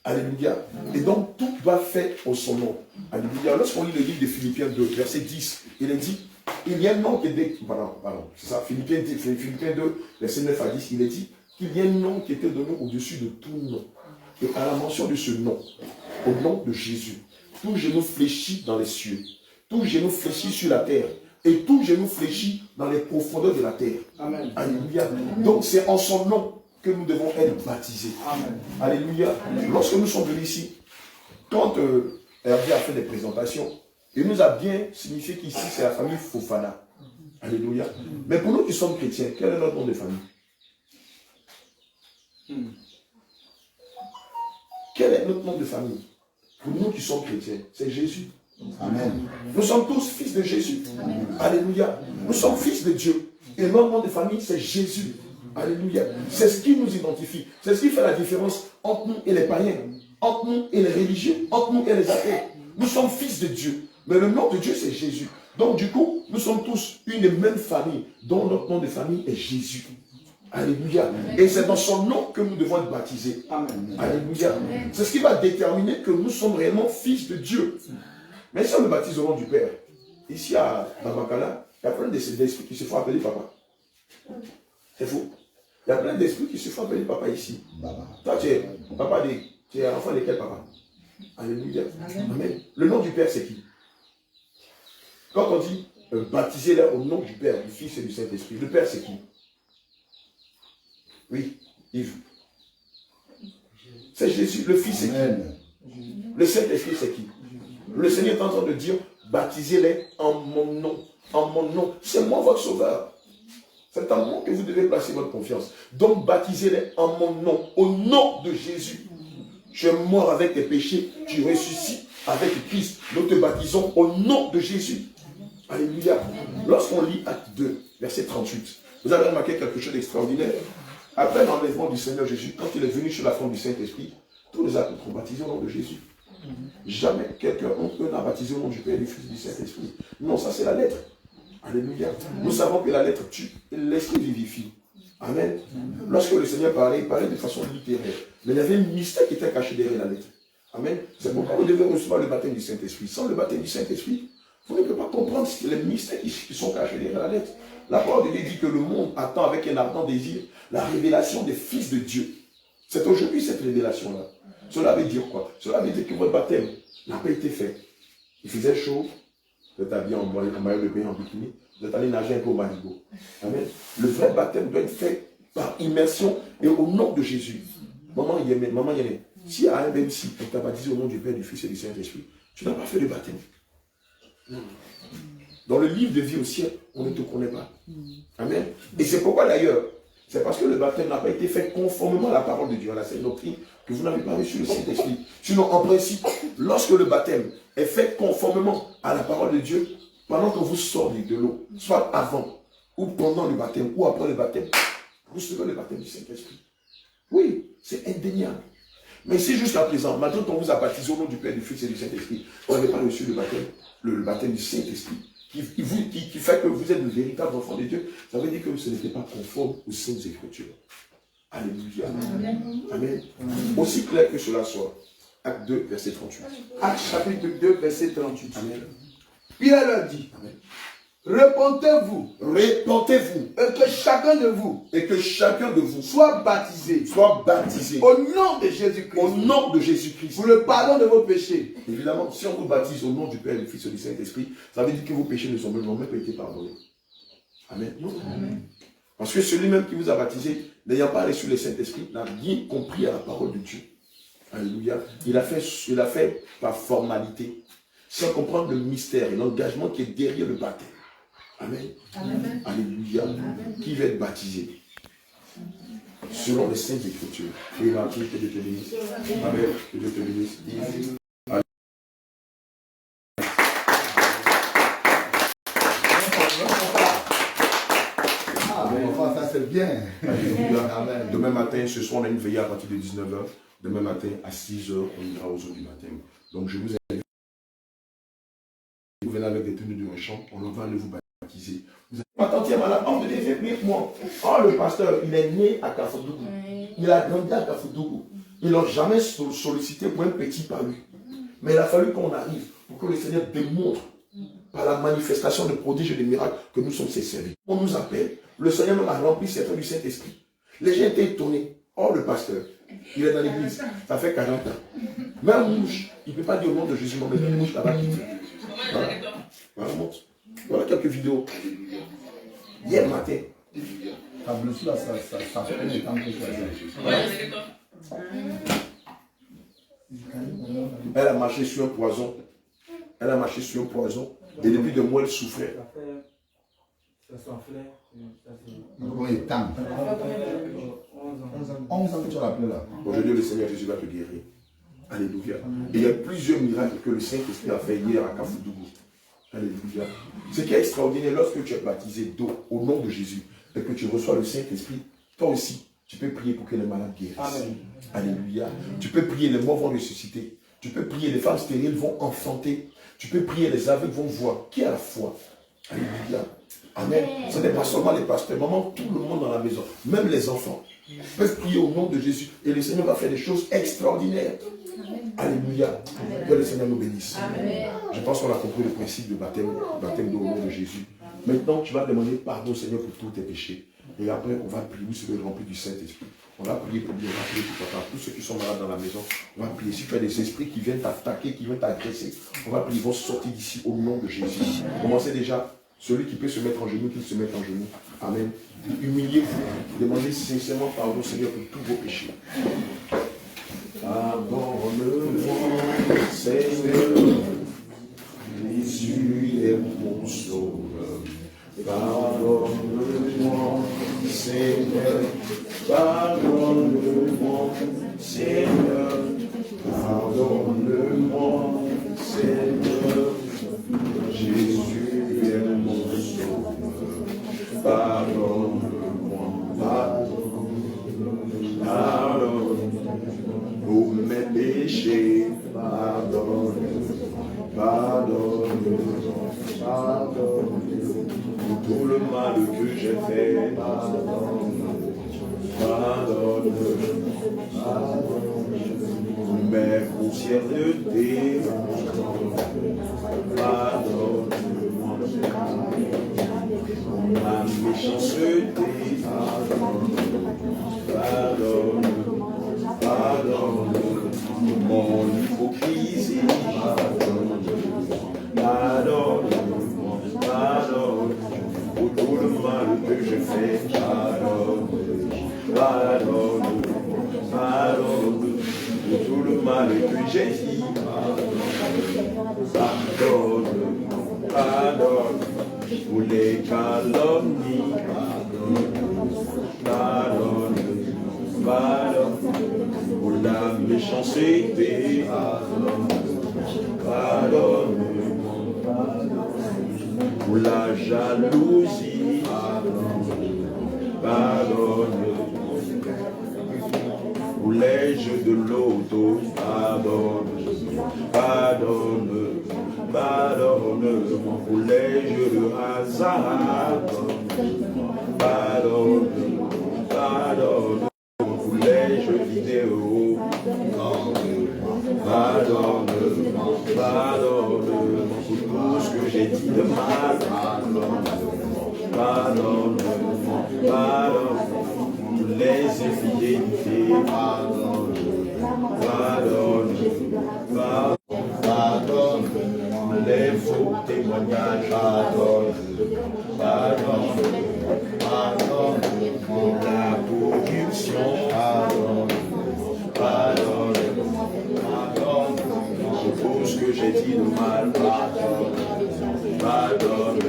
Alléluia. Et donc, tout doit faire au son nom. Alléluia. Lorsqu'on lit le livre de Philippiens 2, verset 10, il est dit, il y a un nom qui est... Pardon, c'est ça, Philippiens 2, verset 9 à 10, il est dit qu'il y a un nom qui était donné au-dessus de tout nom. Et à la mention de ce nom, au nom de Jésus, tout genou fléchit dans les cieux, tout genou fléchit sur la terre, et tout genou fléchit dans les profondeurs de la terre.
Amen.
Alléluia. Donc c'est en son nom que nous devons être baptisés.
Amen.
Alléluia. Lorsque nous sommes venus ici, quand Hervé a fait des présentations, il nous a bien signifié qu'ici c'est la famille Fofana. Alléluia. Mais pour nous qui sommes chrétiens, quel est notre nom de famille? Quel est notre nom de famille? Pour nous qui sommes chrétiens, c'est Jésus.
Amen.
Nous sommes tous fils de Jésus.
Amen.
Alléluia. Nous sommes fils de Dieu. Et notre nom de famille, c'est Jésus. Alléluia. C'est ce qui nous identifie. C'est ce qui fait la différence entre nous et les païens, entre nous et les religieux, entre nous et les athées. Nous sommes fils de Dieu. Mais le nom de Dieu, c'est Jésus. Donc du coup, nous sommes tous une et même famille, dont notre nom de famille est Jésus. Alléluia. Et c'est dans son nom que nous devons être baptisés.
Amen.
Alléluia. C'est ce qui va déterminer que nous sommes réellement fils de Dieu. Mais si on le baptise au nom du Père, ici à Babakala, il y a plein d'esprits qui se font appeler papa. C'est faux. Il y a plein d'esprits qui se font appeler papa ici. Toi, tu es papa tu es enfant de quel papa? Alléluia. Amen. Le nom du Père, c'est qui? Quand on dit baptisez-les au nom du Père, du Fils et du Saint-Esprit, le Père, c'est qui? Oui, Yves. C'est Jésus. Le Fils, c'est qui? Le Saint-Esprit, c'est qui? Le Seigneur est en train de dire, baptisez-les en mon nom. En mon nom. C'est moi votre sauveur. C'est en moi que vous devez placer votre confiance. Donc, baptisez-les en mon nom. Au nom de Jésus. Tu es mort avec tes péchés. Tu ressuscites avec Christ. Nous te baptisons au nom de Jésus. Alléluia. Lorsqu'on lit Acte 2, verset 38, vous avez remarqué quelque chose d'extraordinaire. Après l'enlèvement du Seigneur Jésus, quand il est venu sur la forme du Saint-Esprit, tous les apôtres ont baptisé au nom de Jésus. Jamais quelqu'un n'a baptisé au nom du Père, du Fils et du Saint-Esprit. Non, ça c'est la lettre. Alléluia. Nous savons que la lettre tue et l'esprit vivifie. Amen. Lorsque le Seigneur parlait, il parlait de façon littéraire. Mais il y avait un mystère qui était caché derrière la lettre. Amen. C'est pourquoi vous devez recevoir le baptême du Saint-Esprit. Sans le baptême du Saint-Esprit, vous ne pouvez pas comprendre les mystères qui sont cachés derrière la lettre. La parole de Dieu dit que le monde attend avec un ardent désir la révélation des fils de Dieu. C'est aujourd'hui cette révélation-là. Cela veut dire quoi? Cela veut dire que votre baptême n'a pas été fait. Il faisait chaud, vous êtes habillé en maillot de bain, en bikini, vous êtes allé nager un peu au Marigot. Amen. Le vrai baptême doit être fait par immersion et au nom de Jésus. Maman Yémé, si à un même si on t'a baptisé au nom du Père, du Fils et du Saint-Esprit, tu n'as pas fait le baptême. Dans le livre de vie au ciel, on ne te connaît pas. Amen. Et c'est pourquoi d'ailleurs, c'est parce que le baptême n'a pas été fait conformément à la parole de Dieu, à la sainte doctrine, que vous n'avez pas reçu le Saint-Esprit. Sinon, en principe, lorsque le baptême est fait conformément à la parole de Dieu, pendant que vous sortez de l'eau, soit avant ou pendant le baptême ou après le baptême, vous recevez le baptême du Saint-Esprit. Oui, c'est indéniable. Mais si jusqu'à présent, maintenant qu'on vous a baptisé au nom du Père, du Fils et du Saint-Esprit, vous n'avez pas reçu le baptême du Saint-Esprit, qui fait que vous êtes de véritables enfants de Dieu, ça veut dire que ce n'était pas conforme aux saintes Écritures. Alléluia. Amen. Amen. Aussi clair que cela soit. Acte 2, verset 38.
Acte chapitre 2, verset 38.
Amen.
Pierre leur dit,
Amen.
repentez-vous,
Repentez-vous,
et que chacun de vous
soit baptisé
au nom de Jésus-Christ,
au nom de Jésus-Christ
pour le pardon de vos péchés.
Évidemment, si on vous baptise au nom du Père, du Fils et du Saint-Esprit, ça veut dire que vos péchés n'ont même pas été pardonnés. Amen. Amen. Parce que celui-même qui vous a baptisé, n'ayant pas reçu le Saint-Esprit, n'a rien compris à la parole de Dieu. Alléluia. Il a fait par formalité, sans comprendre le mystère et l'engagement qui est derrière le baptême. Amen. Amen. Alléluia. Amen. Qui va être baptisé selon les saintes Écritures. Et il a dit que Dieu te bénisse. Amen. Que Dieu te bénisse. matin, ce soir, on a une veillée à partir de 19h. Demain matin, à 6h, on ira aux eaux du baptême. Donc, je vous invite. Vous venez avec des tenues de un chant, on va aller vous baptiser. Vous êtes ma tante est malade, oh, venez avec moi. Oh, le pasteur, il est né à Kafoudougou. Il a grandi à Kafoudougou. Ils n'ont jamais sollicité pour un petit par lui. Mais il a fallu qu'on arrive pour que le Seigneur démontre par la manifestation de prodiges et de miracles que nous sommes ses serviteurs. On nous appelle, le Seigneur nous a rempli certains du Saint-Esprit. Les gens étaient étonnés. Oh, le pasteur, il est dans l'église, ça fait 40 ans. Même mouche, il ne peut pas dire au nom de Jésus, mais une mouche là-bas qui dit. Voilà. Voilà, monte. Voilà quelques vidéos. Hier matin.
Ta blessure, ça fait un temps que tu as.
Elle a marché sur un poison. Elle a marché sur un poison. Et depuis 2 mois, elle souffrait.
Combien de temps 11 ans que tu as appelé là.
Aujourd'hui, le Seigneur Jésus va te guérir. Alléluia. Et il y a plusieurs miracles que le Saint-Esprit a fait hier à Kafoudougou. Alléluia. Ce qui est extraordinaire, lorsque tu es baptisé d'eau au nom de Jésus et que tu reçois le Saint-Esprit, toi aussi, tu peux prier pour que les malades guérissent. Amen. Alléluia. Tu peux prier, les morts vont ressusciter. Tu peux prier, les femmes stériles vont enfanter. Tu peux prier, les aveugles vont voir. Qui a la foi? Alléluia. Amen. Ce n'est pas seulement les pasteurs, maman, tout le monde dans la maison, même les enfants, peuvent prier au nom de Jésus et le Seigneur va faire des choses extraordinaires. Alléluia. Que le Seigneur nous bénisse. Amen. Je pense qu'on a compris le principe du baptême au nom de Jésus. Maintenant, tu vas demander pardon au Seigneur pour tous tes péchés. Et après, on va prier, vous serez remplis du Saint-Esprit. On va prier pour Dieu, on va prier pour papa. Tous ceux qui sont malades dans la maison, on va prier. Si tu as des esprits qui viennent t'attaquer, qui viennent t'agresser, on va prier, ils vont sortir d'ici au nom de Jésus. Commencez déjà. Celui qui peut se mettre en genoux, qu'il se mette en genoux. Amen. Humiliez-vous. Demandez sincèrement pardon au Seigneur pour tous vos péchés. Pardonne-moi, Seigneur. Jésus est mon sauveur. Pardonne-moi, Seigneur. Pardonne-moi, Seigneur. Pardonne-moi, Seigneur. Jésus est mon sauveur. Pardonne-moi, pardonne pour mes péchés. Pardonne, pour tout le mal que j'ai fait. Pardonne, pour mes grossièretés. Pardonne-moi, ma méchanceté. Pardonne, mon hypocrisie. Pardonne, pour tout le mal que je fais. Pardonne, pour tout le mal que j'ai dit. Pardonne, pour les calomnies. Pardonne, pour la méchanceté. Pardonne, pour la jalousie. Pardonne, pour les jeux de l'auto. Pardonne, pour les jeux de hasard. Pardonne, pour les jeux vidéo. Pardonne, pour tout ce que j'ai dit de mal. Pardonne, pour les infidélités. Pardonne, les faux témoignages. Pardonne, la corruption. Pardonne, pour tout ce que j'ai dit de mal. Pardonne,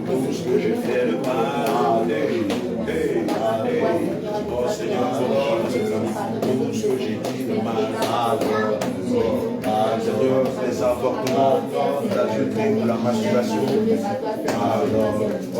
pour tout ce que j'ai fait de mal. Oh Seigneur, pardonne pour tout ce que j'ai dit de mal. Seigneur, les avortements, l'adultère, la masturbation. Pardonne. Oh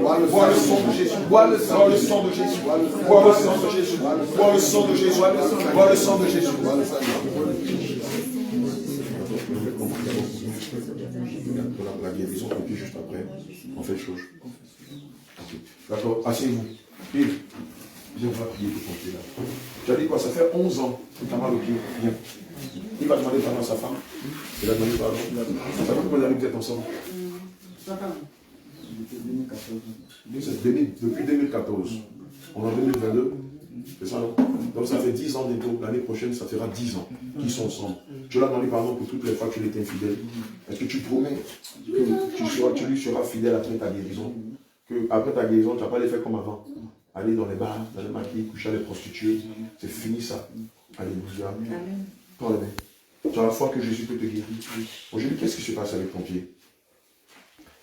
Bois le sang de Jésus. Bois le sang de Jésus. Bois le sang de Jésus. Bois le sang de Jésus. Bois le sang de Jésus. Bois le sang de Jésus. La guérison, on fait juste après. On fait chose. D'accord, asseyez-vous. Viens, on va prier pour ton pied là. Tu as dit quoi? Ça fait 11 ans que tu as mal au pied. Viens. Il va demander pardon à sa femme. Il a demandé pardon. Ça fait combien d'années que vous êtes ensemble? Depuis 2014. On est en 2022. C'est ça, non? Donc ça fait 10 ans bientôt. L'année prochaine, ça fera 10 ans qu'ils sont ensemble. Tu l'as demandé pardon pour toutes les fois que tu étais infidèle. Est-ce que tu promets que tu lui seras fidèle après ta guérison? Que après ta guérison, tu n'as pas les faire comme avant. Aller dans les bars, dans les maquilles, coucher avec les prostituées. C'est fini ça. Alléluia. Prends les mains. Tu as la foi que Jésus peut te guérir. Aujourd'hui, qu'est-ce qui se passe avec ton pied?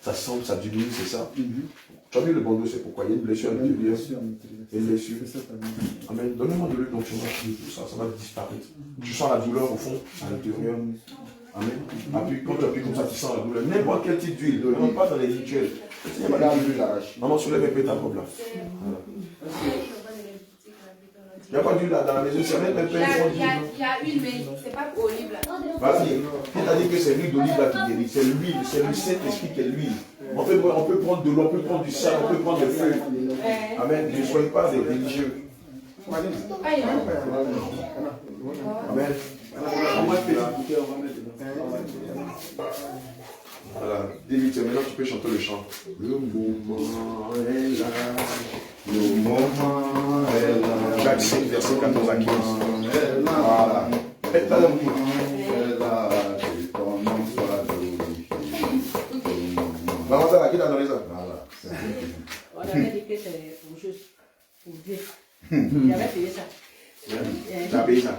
Ça semble, ça diminue, c'est ça. Tu as vu le bandeau, c'est pourquoi il y a une blessure à l'intérieur. Une blessure. Amen. Donne-moi de l'huile, donc tu vas prier tout ça, ça va disparaître. Tu sens la douleur au fond, à l'intérieur. Amen. Appuie, quand tu appuies comme ça, tu sens la douleur. N'importe quel type d'huile, ne rentre pas dans les rituels. Maman, soulève un peu ta robe là. Voilà. Il n'y a pas d'huile là dans la maison, c'est même un peu.
Il y a huile, mais c'est pas pour olive là.
Vas-y, qui t'a dit que c'est l'huile d'olive là qui guérit? C'est l'huile, c'est le Saint-Esprit qui est l'huile. On peut prendre de l'eau, on peut prendre du sel, on peut prendre du feu. Amen. Ne soyez pas des religieux. Amen. Voilà, David, maintenant tu peux chanter le chant. Le moment est là. Le moment est là. Jacques 5, verset 14 à 15. Voilà. Faites la l'amour. Maman, ça va qui t'a donné ça? Voilà.
On avait dit que c'est pour juste pour Dieu. J'avais payé ça.
Tu as payé ça?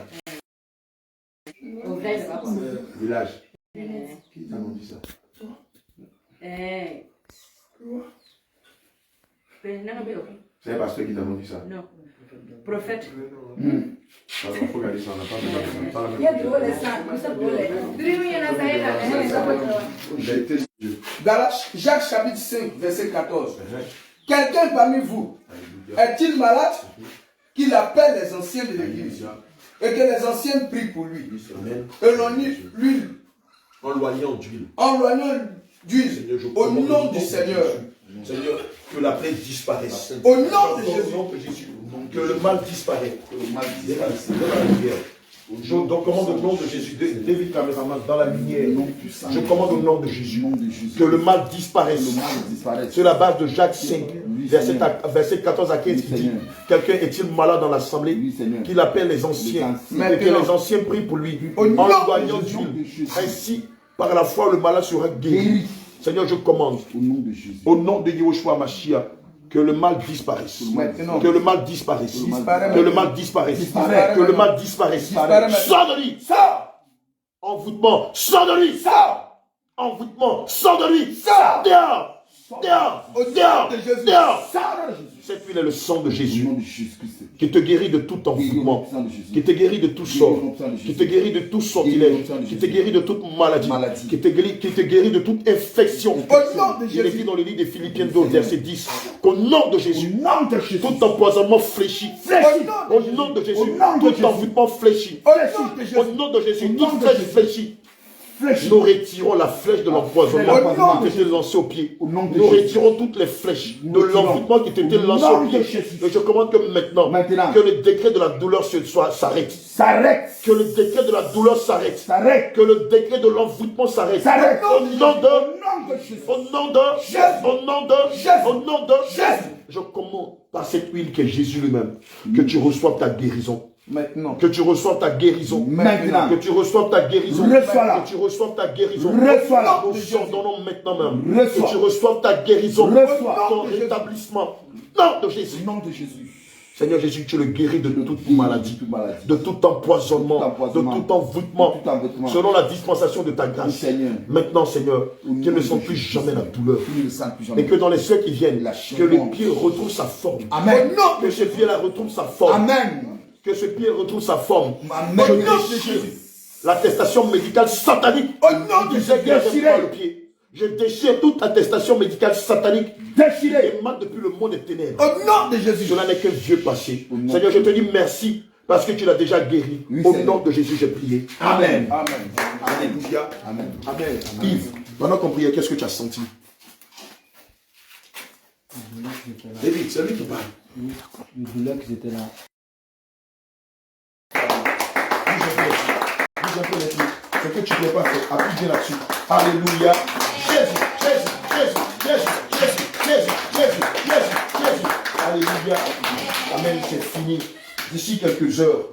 Au village, c'est pas comme ça.
Village. Qui t'a dit ça? C'est un pasteur qui t'a dit ça?
Non. Prophète.
Il faut regarder ça, on n'a pas
Il y a de l'eau, les
Galates, Jacques chapitre 5, verset 14. Quelqu'un parmi vous est-il malade qu'il appelle les anciens de l'église et que les anciens prient pour lui? Et l'on l'huile.
En loignant d'huile.
En loignant d'huile. Au nom du Seigneur.
Seigneur, que la plaie disparaisse.
Au nom de Jésus.
Que le mal disparaisse. Je commande au nom de Jésus, David Caméraman, dans la lumière. Je commande au nom de Jésus que le mal disparaisse. Sur la base de Jacques 5, verset 14 à 15, qui dit: quelqu'un est-il malade dans l'assemblée? Qu'il appelle les anciens et que les anciens prient pour lui en loignant d'huile. Ainsi, par la foi, le malade sera guéri. Seigneur, je commande au nom de Yehoshua Mashiach que le mal disparaisse. Que le mal disparaisse. Que le mal disparaisse. Que le mal disparaisse. Sors de lui. Envoûtement. Sors de lui. Envoûtement. Sors de lui. Dehors. Dehors. Dehors. Dehors. Cette huile est le sang de Jésus qui te guérit de tout envoûtement, qui te guérit de tout sort, qui te guérit de tout sortilège, qui te guérit de toute maladie, qui te guérit de toute infection. Il est dit dans le livre des Philippiens 2, verset 10, qu'au nom de Jésus, tout empoisonnement fléchit. Au nom de Jésus, tout envoûtement fléchit. Au nom de Jésus, toute flèche fléchit. Nous retirons la flèche de l'empoisonnement qui était lancée au pied. Nous retirons toutes les flèches de l'envoûtement qui était lancé au pied. Et je commande que maintenant, que le décret de la douleur s'arrête. Que le décret de la douleur s'arrête. Que le décret de l'envoûtement s'arrête. Au nom de je commande par cette huile qui est Jésus lui-même, que tu reçoives ta guérison. Maintenant. Que tu reçoives ta guérison. Maintenant. Que tu reçoives ta guérison. Que tu reçoives ta guérison. Reçois-la. Nous ordonnons maintenant même. Que tu reçoives ta guérison. Ton rétablissement. Nom de Jésus. Nom de Jésus. Seigneur Jésus, tu le guéris de toute maladie, de tout empoisonnement, de tout envoûtement, selon la dispensation de ta grâce. Maintenant, Seigneur, qu'ils ne sentent plus jamais la douleur. Et que dans les ceux qui viennent, que le pied retrouve sa forme. Amen. Que ce pied-là retrouve sa forme. Amen. Que ce pied retrouve sa forme. Amen. L'attestation médicale satanique. Au nom de Jésus, le pied. Je déchire toute attestation médicale satanique
Déchiré.
émane depuis le monde des ténèbres.
Au nom de Jésus.
Cela n'est qu'un vieux passé. Seigneur, je te dis merci parce que tu l'as déjà guéri.
Oui,
Au
Seigneur.
nom de Jésus, j'ai prié.
Amen.
Amen.
Alléluia.
Amen.
Amen. Yves, pendant qu'on priait, qu'est-ce que tu as senti? David, c'est lui qui parle.
Je voulais que j'étais là.
C'est que tu ne peux pas faire. Appuie bien là-dessus. Alléluia. Jésus, Jésus, Jésus, Jésus, Jésus, Jésus, Jésus, Jésus, Jésus. Alléluia. Amen, c'est fini. D'ici quelques heures,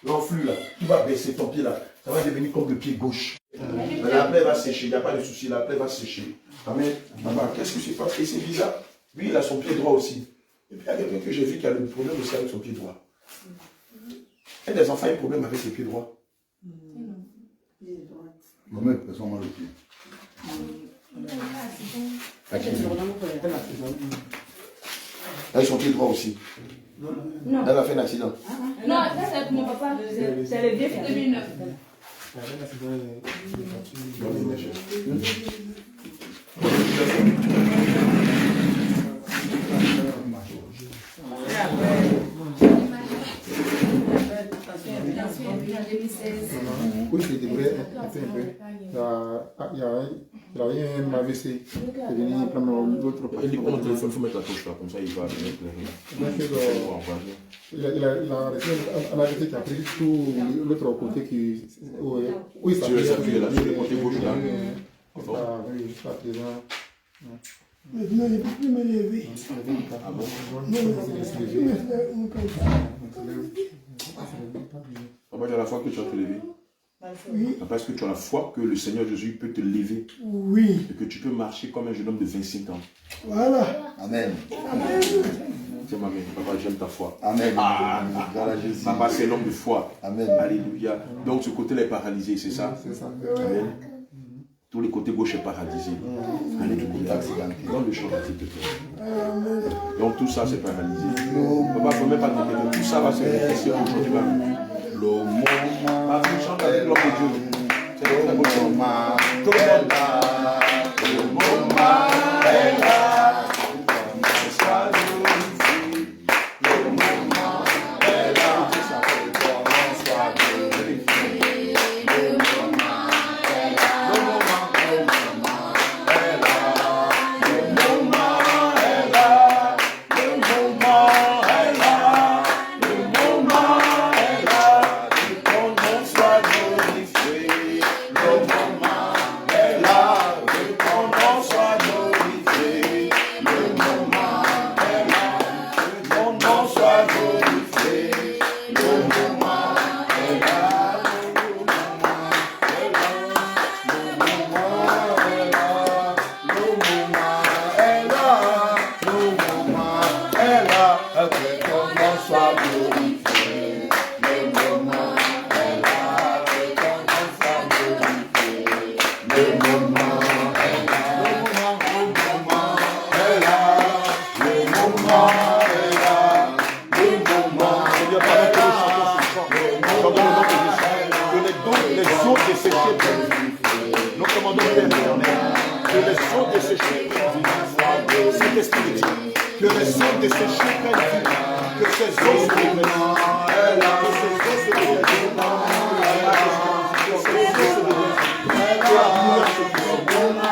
l'enflux là, tu vas baisser ton pied là. Ça va devenir comme le pied gauche. Mais la plaie va sécher. Il n'y a pas de souci. La plaie va sécher. Amen. Maman, qu'est-ce que c'est passé? C'est bizarre. Lui, il a son pied droit aussi. Et puis il y a quelqu'un que j'ai vu qui a le problème aussi avec son pied droit. Il y a des enfants qui ont un problème avec les pieds droits.
Combien de personnes ont le pied?
Elle a son pied droit aussi.
Non.
Elle a fait un accident.
Non, ça c'est mon papa.
C'est le vieux qui a
2009.
Oui, c'est vrai, un peu. Il a eu un AVC. Il est venu prendre l'autre partie.
Il dit prends le téléphone, il faut mettre la touche là, comme ça il va éclairer.
Il a arrêté un AVC qui a pris tout l'autre côté qui. Oui, ça
Tu veux s'appuyer là, sur le côté gauche là.
Oui, jusqu'à présent.
Maintenant, il ne peut plus me lever.
Ah bon? Tu as la foi que tu vas te lever.
Oui.
Parce que tu as la foi que le Seigneur Jésus peut te lever.
Oui.
Et que tu peux marcher comme un jeune homme de 25 ans.
Voilà.
Amen.
Tiens, ma mère, papa, j'aime ta foi.
Amen.
Voilà, Jésus. Papa, c'est l'homme de foi.
Amen.
Alléluia. Donc, ce côté-là est paralysé, c'est ça?
C'est ça.
Amen. Tout le côté gauche est paralysé. Alléluia. Dans le champ s'il te plaît. Donc, tout ça, c'est paralysé. Papa, il ne faut même pas t'inquiéter. Tout ça va se manifester aujourd'hui. Le moment. Tu chantes avec l'homme de Dieu. C'est un très beau chant. Tout le monde. Le moment est là. Sois glorifié. Le moment est là. Sois glorifié. Le moment est là. Le moment est là. Le moment est là. Le moment est là. Le moment est là. Que ton nom soit glorifié. Le moment est là. Que ton nom soit glorifié. Le moment est là. Que ton nom soit glorifié. Le moment est là. Nous commandons Père éternel, que les eaux desséchées prennent vie. Cet esprit dit, que les eaux desséchées prennent vie. Que ces eaux se révèlent. Que ces eaux se révèlent. Que ces eaux se révèlent. Que la lumière se révèle.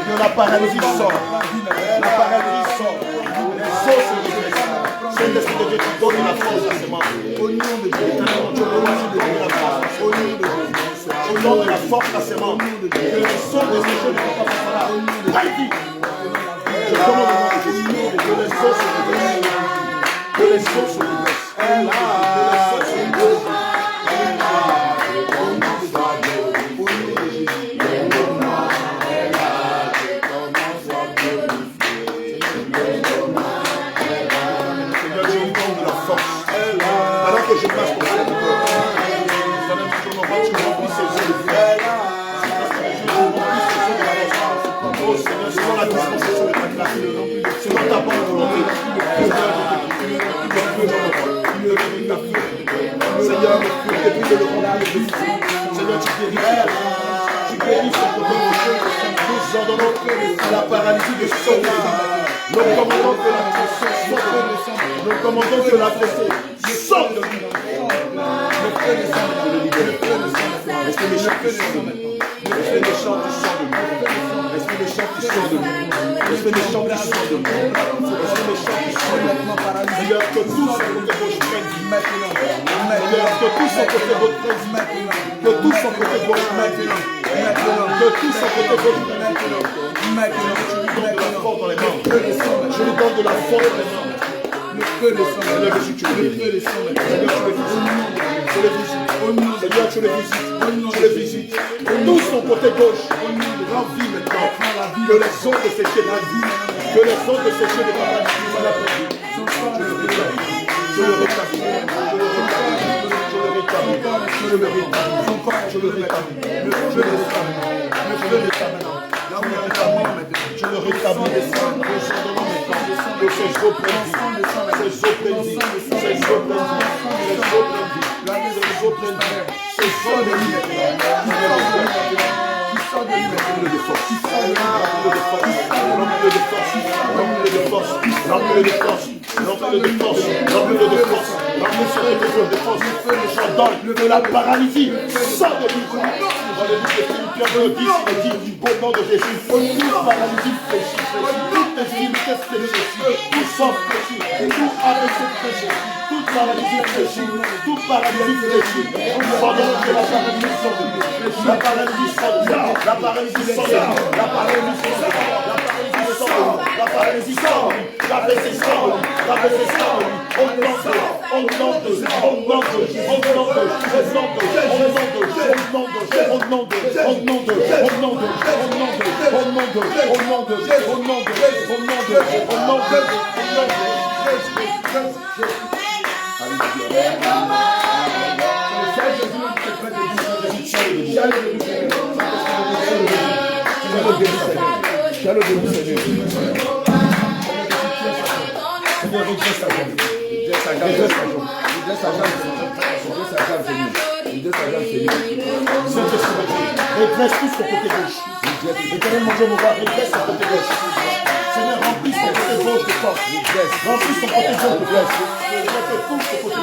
Il y a la paralysie sort. La paralysie sort. Les os se redressent. C'est l'esprit de Dieu qui donne la force à ses membres. Au nom de Dieu, tu peux donner la force. Au nom de Dieu, tu donnes la force à ses membres. Que les os de ces choses ne soient pas passés là. Aïe! Je commande au nom de Jésus que les os se redressent. Que les os se redressent. Que les os se redressent. Je passe pour cette peur. Je ne sais pas si je vais la dispensation de ta grâce. Selon ta bonne volonté. Seigneur, je te prie de le remplir. Seigneur, tu guéris. Tu guéris son côté rocheux. Nous ordonnons à la paralysie de sortir. Nous commandons que la pression sorte. Nous commandons que la pression sorte de lui. Le feu de sang de libérer. Esprit de chant qui sort de lui. Esprit de chant qui sort de lui. Esprit de chant qui sort de lui. Esprit de chant qui sort de lui. Esprit de chant qui sort de lui. Seigneur, que tout son côté gauche prenne vie maintenant. Seigneur, que tout son côté gauche prenne vie maintenant. Que tout son côté gauche maintenant. Que tout son côté gauche maintenant. Je lui donne de la force dans les mains. Le feu de sang. Seigneur, Jésus, tu le visites. Seigneur, tu le visites. Tu le visites. Tout son côté gauche rend vie maintenant. Que les os de sécher la vie. Que les os de sécher de paradis. Je le rétablis. Je le rétablis. Je le rétablis. Je le rétablis. Que ces eaux prennent vie. Ces eaux prennent vie. Ces eaux prennent vie. Ces eaux prennent vie. Ces eaux prennent vie. Ces eaux de vie. Qui sort de lui maintenant de force. Remplis-le de force. Remplis-le de force. Remplis-le de force. Remplis-le de force. Remplis-le de force. Remplis-le de force. Je donne de la paralysie. Sors de lui. Dans le livre de Philippiens 2, 10, il dit au nom de Jésus, toute paralysie fléchit, toute infirmité fléchit, tout sang fléchit, tout AVC fléchit, toute paralysie fléchit, toute paralysie fléchit. Nous ordonnons que la paralysie sort de lui. La paralysie sort de lui. La paralysie sort de lui. La paralysie sort de lui. La paralysie sort de lui. La AVC sort de lui. La AVC sort de lui. Redresse tout son côté gauche. Éternel, mon Dieu, mon roi, redresse son côté gauche. Seigneur, remplis son côté gauche de force. Remplis son côté gauche de force. Seigneur, que tout son côté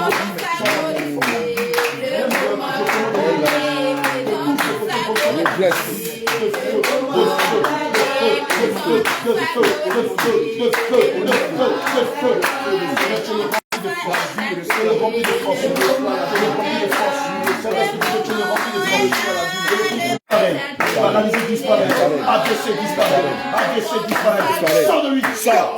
Paralysie disparaît, AVC disparaît, AVC disparaît, sors de lui, sors.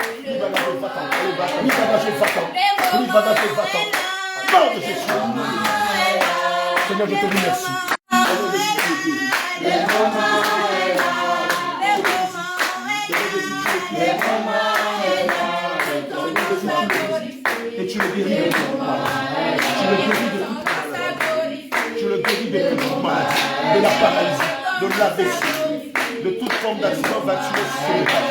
Nom de Jésus. Seigneur, je te dis merci. Et tu le guéris de toute maladie. Tu le guéris de toute maladie. De la paralysie, de l'AVC, de toute forme d'accident vaccinal cérébral.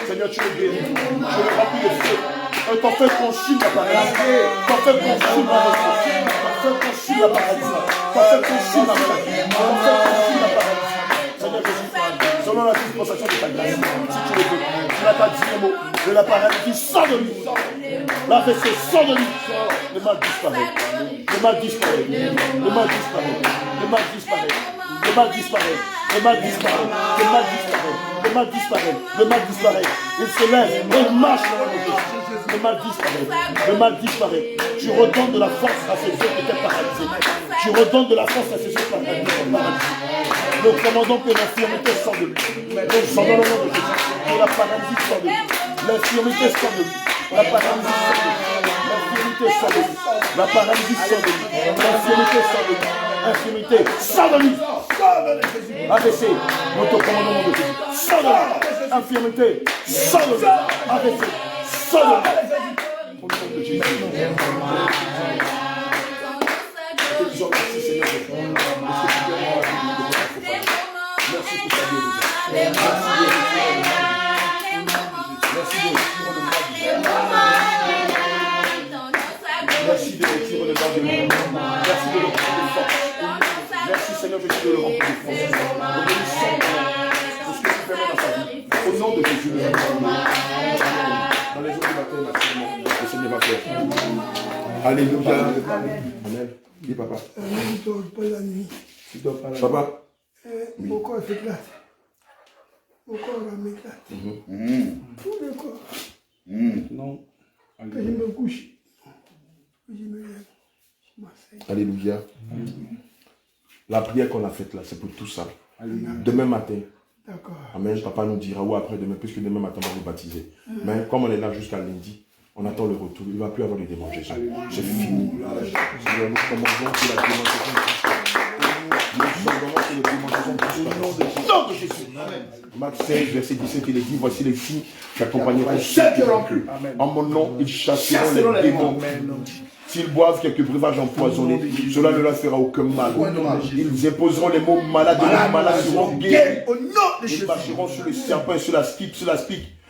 Seigneur, tu le guéris. Tu le remplis de feu. Ton feu consume la paralysie. Ton feu consume la paralysie. Ton feu consume la paralysie. Ton feu consume la maladie. Ton feu consume la paralysie. Seigneur Jésus, selon la dispensation de ta grâce, si tu le veux, tu n'as pas dit le mot de la paralysie, sors de lui. L'AVC sort de lui. Le mal disparaît. Le mal disparaît. Le mal disparaît. Le mal disparaît. Le mal disparaît. Le mal disparaît. Le mal disparaît. Le mal disparaît. Le mal disparaît. Il se lève et il marche dans la maison. Le mal disparaît. Le mal disparaît. Tu redonnes de la force à ces œufs qui étaient paralysés. Tu redonnes de la force à ces œufs paralysés. Nous commandons que l'infirmité sort de lui. Nous ordonnons le nom de Jésus. Que la paralysie sort de lui. L'infirmité sort de lui. La paralysie sort de lui. L'infirmité sort de lui. La paralysie sort de lui. L'infirmité sort de lui. Infirmité sort de lui. AVC, nous te commandons le nom de Jésus. Sort de lui. Infirmité sort de lui. AVC sort de lui. Au nom de Jésus. Merci pour ta guérison. remplir de force. Au nom de Jésus, nous allons dans les jours du matin, le Seigneur va faire. Alléluia. Amen. Dis papa.
Je ne dors pas la nuit.
Tu dors pas la nuit. Papa.
Mon corps s'éclate. Mon corps m'éclate. Tout le corps.
Non.
Que je me couche. Que je me lève. Je m'asseye.
Alléluia. La prière qu'on a faite là, c'est pour tout ça. Demain matin.
D'accord.
Amen. Papa nous dira ou après demain, puisque demain matin on va vous baptiser. Mais comme on est là jusqu'à lundi, on attend le retour. Il ne va plus avoir de démangeaison. C'est fini. Seigneur, nous commandons que la démangeaison puisse. Nous commandons que la démangeaison puisse. Au nom de Jésus. Marc 16, verset 17, il est dit, voici les signes qui accompagneront ceux qui auront cru. En mon nom, ils chasseront les démons. S'ils boivent quelques breuvages empoisonnés, cela ne leur fera aucun mal. Ils imposeront les mots malades et les malades seront guéris. Ils marcheront sur le serpent et sur la spique.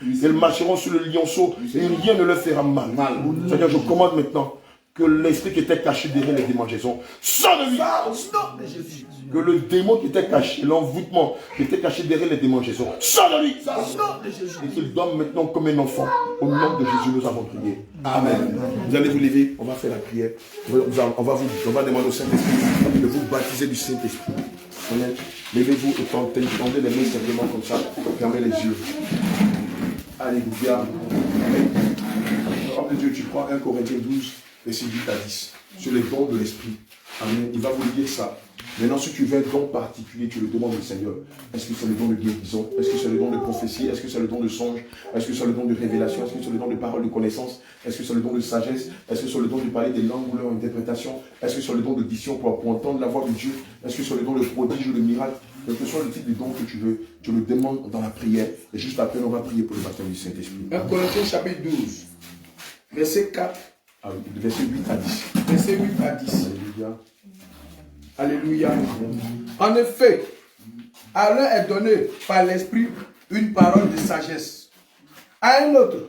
Ils marcheront sur le lionceau et rien ne leur fera mal. Seigneur, je commande maintenant que l'esprit qui était caché derrière les démangeaisons sort de lui. Que le démon qui était caché, l'envoûtement qui était caché derrière les démangeaisons sort de lui. Et qu'il dorme maintenant comme un enfant. Au nom de Jésus, nous avons prié. Amen. Vous allez vous lever, on va faire la prière. On va demander au Saint-Esprit de vous baptiser du Saint-Esprit. Amen. Levez-vous et tendez les mains simplement comme ça. Fermez les yeux. Alléluia. Amen. Homme de Dieu, tu prends 1 Corinthiens 12, verset 8 à 10. Sur les dons de l'Esprit. Amen. Il va vous dire ça. Maintenant, si tu veux un don particulier, tu le demandes au Seigneur. Est-ce que c'est le don de guérison? Est-ce que c'est le don de prophétie? Est-ce que c'est le don de songe? Est-ce que c'est le don de révélation? Est-ce que c'est le don de parole de connaissance? Est-ce que c'est le don de sagesse? Est-ce que c'est le don de parler des langues ou leur interprétation? Est-ce que c'est le don de diction pour entendre la voix de Dieu? Est-ce que c'est le don de prodige ou de miracle? Quel que soit le type de don que tu veux, tu le demandes dans la prière. Et juste après, on va prier pour le baptême du Saint-Esprit.
1 Corinthiens chapitre 12, verset 4.
Ah oui, verset 8 à 10.
Verset 8 à 10.
Alléluia.
Alléluia. En effet, à l'un est donné par l'Esprit une parole de sagesse, à un autre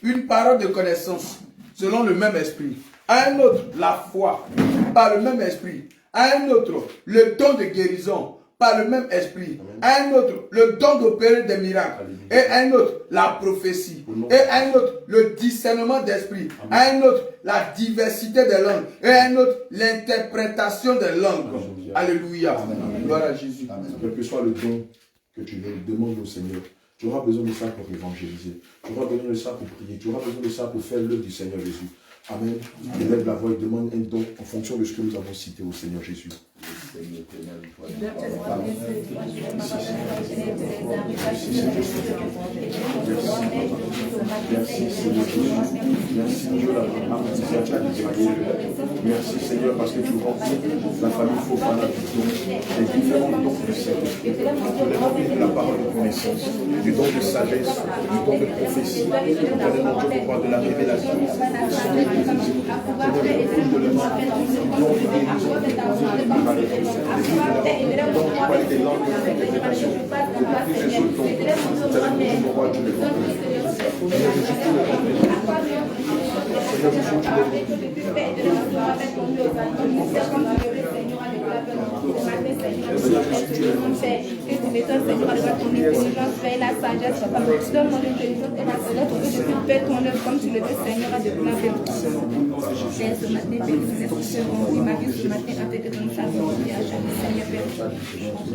une parole de connaissance selon le même Esprit, à un autre la foi par le même Esprit, à un autre le don de guérison par le même Esprit, à un autre le don d'opérer des miracles, et à un autre la prophétie, et à un autre le discernement d'esprit, à un autre la diversité des langues, et à un autre l'interprétation des langues. Alléluia. Gloire à Jésus.
Quel que soit le don que tu veux, demande au Seigneur. Tu auras besoin de ça pour évangéliser. Tu auras besoin de ça pour prier. Tu auras besoin de ça pour faire l'œuvre du Seigneur Jésus. Amen. Élève la voix et demande un don en fonction de ce que nous avons cité au Seigneur Jésus. Merci Dieu l'Abraham, merci Seigneur parce que tu remplis la famille Fofana du don, les différents dons du Seigneur. Tu les remplis de la parole de connaissance, du don de sagesse, du don de prophétie, de la révélation, des langues d'interprétation, tous les autres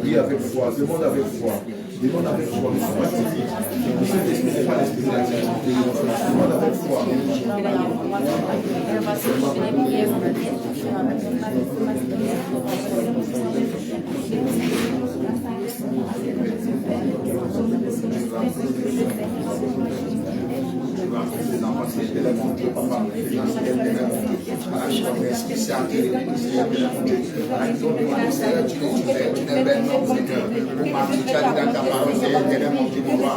prie avec foi, demande avec foi. Demande avec foi, ne sois pas timide. Le Saint-Esprit n'est pas l'esprit de la timidité. Demande avec foi.
Tu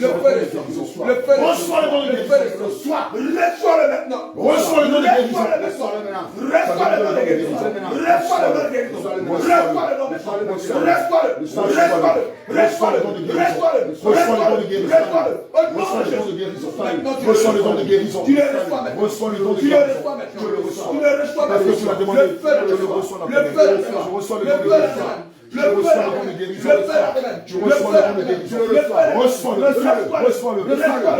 Le feu de guérison. Le feu de guérison.
Reçois le don de guérison. Reçois-le maintenant. Reçois le don de guérison. Reçois le don de guérison. Reçois le don de guérison. Reçois le don de guérison. Reçois le don de guérison. Reçois le don de guérison. Reçois le don de guérison. Reçois le don de guérison. Tu le reçois maintenant. Reçois le don de guérison. Tu le reçois. Tu le reçois parce que tu l'as demandé. Je le reçois. Je reçois le don de guérison. Je reçois le don de guérison. Je reçois le don de guérison. Reçois-le. Reçois-le. Reçois-le.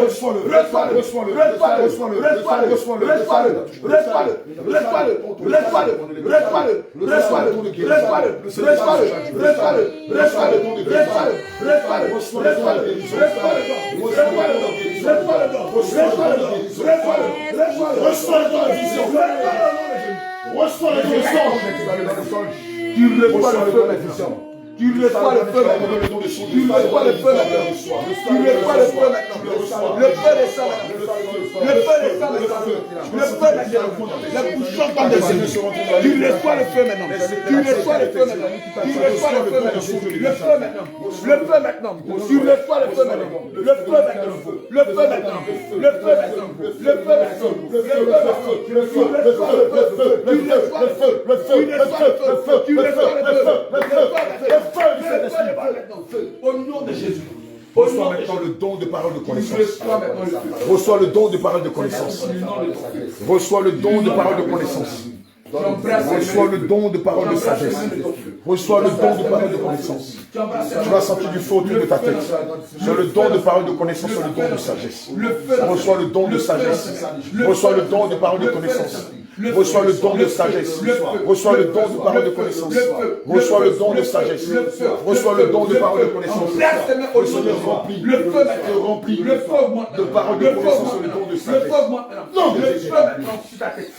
Reçois-le. Reçois-le. Reçois-le. Tu reçois le feu maintenant. Tu reçois le feu maintenant. Tu reçois le feu maintenant. Tu reçois le feu maintenant. Le feu des sangs. Le feu des sangs. Le feu maintenant. La bouchon comme des signes. Tu reçois le feu maintenant. Tu reçois le feu maintenant. Tu reçois le feu maintenant. Le feu maintenant. Le feu maintenant. Tu reçois le feu maintenant. Le feu maintenant. Le feu maintenant. Le feu maintenant. Le feu maintenant. Le feu maintenant. Le feu. Le feu. Le feu. Le feu. Le feu. Le feu. Tu reçois le feu. Le feu. Au nom de Jésus. Reçois maintenant le don de parole de connaissance. Reçois le don de parole de connaissance. Reçois le don de parole de connaissance. Reçois le don de parole de sagesse. Reçois le don de parole de connaissance. Tu vas sentir du feu autour de ta tête. C'est le don de parole de connaissance, c'est le don de sagesse. Reçois le don de sagesse. Reçois le don de parole de connaissance. Reçois le don de sagesse. Reçois le don de parole de connaissance. Reçois le don de sagesse. Reçois le don de parole de connaissance. Le Seigneur remplit. Le feu te remplit de parole de connaissance, le don de sagesse. Non,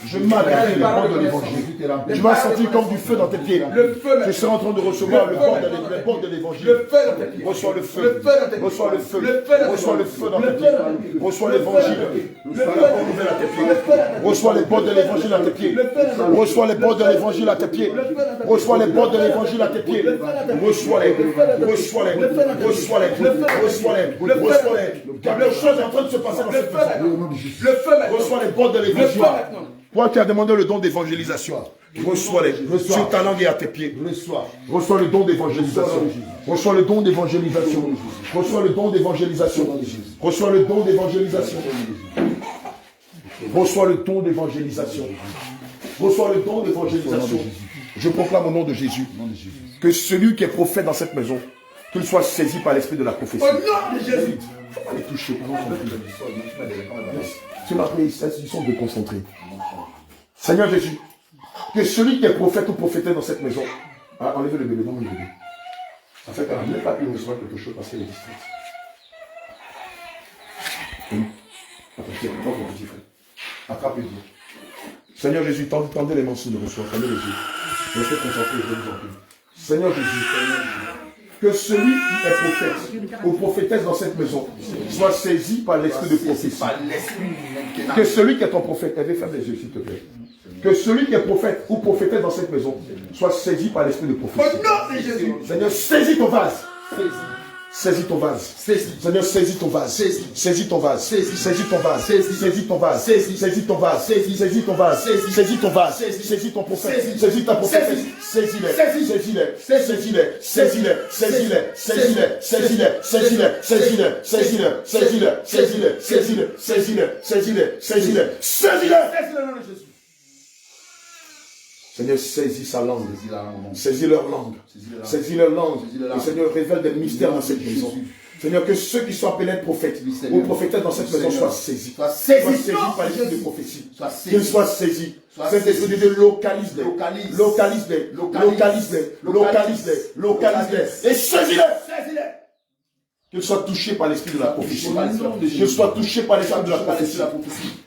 je m'appelle le don de l'évangile. Tu vas sentir comme du feu dans tes pieds. Tu seras en train de recevoir le bon de l'évangile. Reçois le feu. Reçois le feu. Reçois le feu dans tes pieds. Reçois l'évangile. Reçois les bords de l'évangile à tes pieds. Reçois les bords de l'évangile à tes pieds. Reçois les bords de l'évangile à tes pieds. Reçois-les. Reçois-les. Reçois-les. Reçois-les. Reçois-les. Quelque chose est en train de se passer dans cette maison. Reçois les bords de l'évangile. Toi qui as demandé le don d'évangélisation, reçois-les. Sur ta langue et à tes pieds. Reçois le don d'évangélisation. Reçois le don d'évangélisation. Reçois le don d'évangélisation. Reçois le don d'évangélisation. Reçois le don d'évangélisation. Reçois le don d'évangélisation. Je proclame au nom de Jésus que celui qui est prophète dans cette maison, qu'il soit saisi par l'esprit de la prophétie. Au nom de Jésus. Il ne faut pas les toucher. C'est ma prière, ils sont déconcentrés. Seigneur Jésus, que celui qui est prophète ou prophétesse dans cette maison, enlevez le bébé, non, le bébé. Ça fait qu'elle n'a pas pu recevoir quelque chose parce qu'elle est distraite. Attends, tiens, prends ton petit frère. Attrape-le. Seigneur Jésus, tendez les mains sous le ressort, tendez les yeux. Restez concentrés, je vous en prie. Seigneur Jésus, que celui qui est prophète ou prophétesse dans cette maison soit saisi par l'esprit de prophétie. Que celui qui est ton prophète, ferme les yeux s'il te plaît. Que celui qui est prophète ou prophétesse dans cette maison soit saisi par l'esprit de prophétie. Au nom de Jésus. Seigneur, saisis ton vase. Saisis ton vase. Seigneur, saisis ton vase. Saisis ton vase. Saisis ton vase. Saisis ton vase. Saisis ton vase. Saisis ton vase. Saisis ton vase. Saisis ton prophète. Saisis ta prophétesse. Saisis-les. Saisis-les. Saisis-les. Saisis-les. Saisis-les. Saisis-les. Saisis-les. Saisis-les. Saisis-les. Saisis-les. Saisis-les. Saisis-les. Saisis-les. Saisis-les. Saisis-les. Saisis-les. Saisis-les. Seigneur, saisis sa langue. Saisis leur langue. Saisis leur langue. Et Seigneur, révèle des mystères dans cette maison. Seigneur, que ceux qui sont appelés prophètes ou prophétesses dans cette maison soient saisis. Soient saisis par l'esprit de prophétie. Qu'ils soient saisis. Cet esprit de localise-les. Localise-les. Localise-les. Localise-les. Localise-les. Et saisis-les. Qu'ils soient touchés par l'esprit de la prophétie. Qu'ils soient touchés par l'esprit de la prophétie.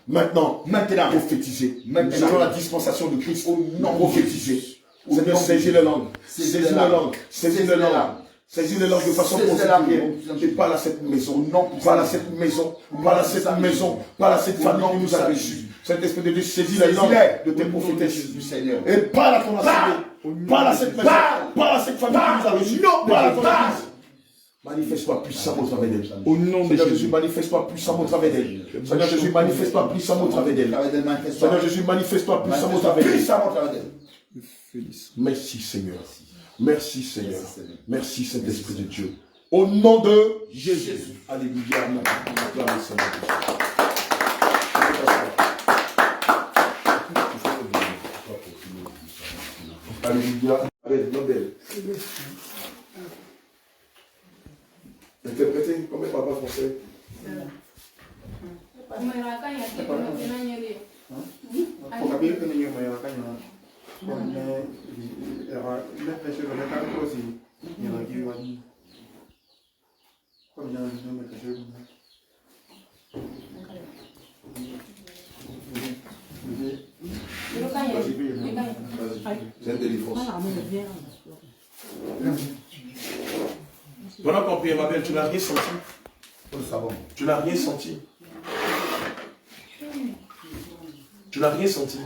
Maintenant, prophétiser. Selon la dispensation de Christ, prophétiser. Seigneur, saisis les langues. Saisis les langues. Saisis les langues. Saisis les langues de façon particulière. Et parle à cette maison. Parle à cette maison. Parle à cette maison. Parle à cette famille qui nous a reçus. Cet esprit de Dieu saisit les langues de tes prophétesses du Seigneur. Et parle à ton assemblée. Parle à cette maison. Parle à cette famille qui nous a reçus. Parle à ton église. Manifeste-toi puissamment au travers d'elle.
Au nom de
Seigneur
Jésus.
Jésus, manifeste-toi puissamment au travers d'elle. Seigneur Jésus, manifeste-toi puissamment au travers d'elle. Seigneur Jésus, manifeste-toi puissamment au travers d'elle. Merci Seigneur. Merci Seigneur. Merci Saint-Esprit de Dieu. Au nom de Jésus. Alléluia. Acclamez Seigneur Jésus. Alléluia. Avec Nobel. Interprétez comme papa français. C'est une délivrance. Pendant qu'on prie, ma belle, tu n'as rien senti. Tu n'as rien senti. Tu n'as rien senti.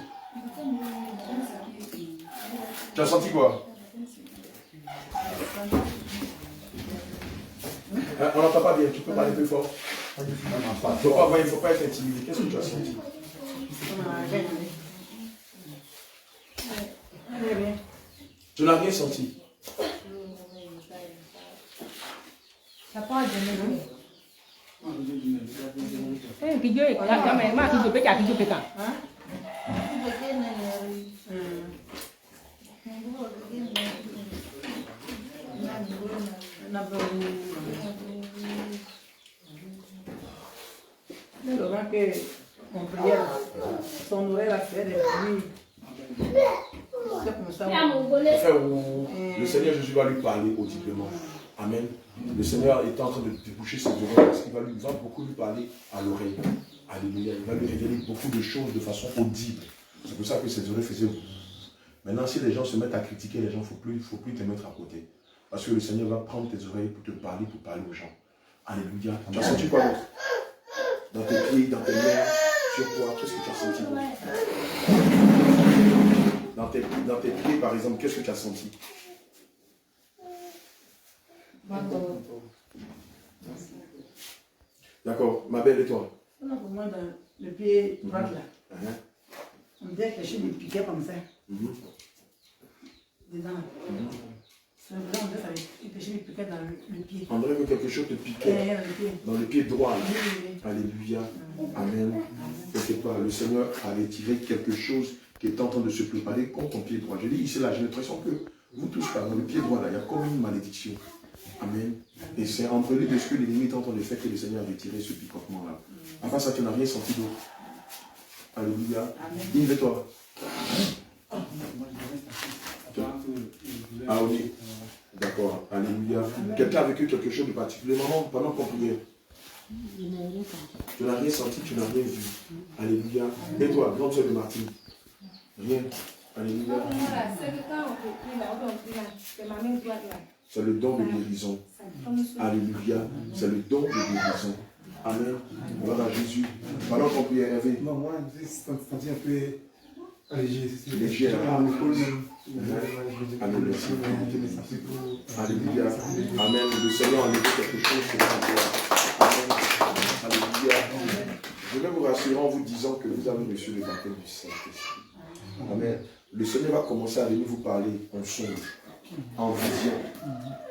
Tu as senti quoi? On n'entend pas bien, tu peux parler plus fort. Il ne faut pas être intimidé. Qu'est-ce que tu as senti? Tu n'as rien senti.
Mon prière, son oreille va faire des bruits.
Le Seigneur Jésus va lui parler audiblement. Amen. Le Seigneur est en train de déboucher ses oreilles parce qu'il va beaucoup lui parler à l'oreille. Alléluia. Il va lui révéler beaucoup de choses de façon audible. C'est pour ça que ses oreilles faisaient. Maintenant, si les gens se mettent à critiquer les gens, il ne faut plus te mettre à côté. Parce que le Seigneur va prendre tes oreilles pour parler aux gens. Alléluia. Tu as senti quoi d'autre? Dans tes pieds, dans tes mains, sur toi, qu'est-ce que tu as senti? Dans tes pieds, par exemple, qu'est-ce que tu as senti? D'accord, ma belle, et toi?
Pour moi, dans le pied droit là, on dirait quelque chose de piqué comme ça. Dedans. On dirait quelque chose de piqué dans le pied.
On dirait que quelque chose te piquait dans le pied droit. Là. Alléluia. Amen. Quelque part, le Seigneur avait tiré quelque chose qui est en train de se préparer contre ton pied droit. Je dis ici, là, j'ai l'impression que vous tous, dans le pied droit, là, il y a comme une malédiction. Amen. Et c'est entre les deux ce que l'ennemi est en train de faire que le Seigneur avait tiré ce picotement-là. Enfin, ça, tu n'as rien senti d'autre. Alléluia. Dis-le-toi. Ah oui. D'accord. Alléluia. Quelqu'un a vécu quelque chose de particulièrement pendant qu'on priait. Tu n'as rien senti, tu n'as rien vu. Alléluia. Et toi, grande sœur de Martine? Rien. Alléluia. C'est le don de guérison. Alléluia. C'est le don de guérison. Amen. Voilà Jésus. Pendant qu'on prie, Hervé.
Non, moi, je me suis senti un peu léger.
Léger. Alléluia. Alléluia. Amen. Le Seigneur a enlevé quelque chose sur toi. Amen. Alléluia. Je vais vous rassurer en vous disant que vous avez reçu le baptême du Saint-Esprit. Amen. Le Seigneur va commencer à venir vous parler en songe, en vision.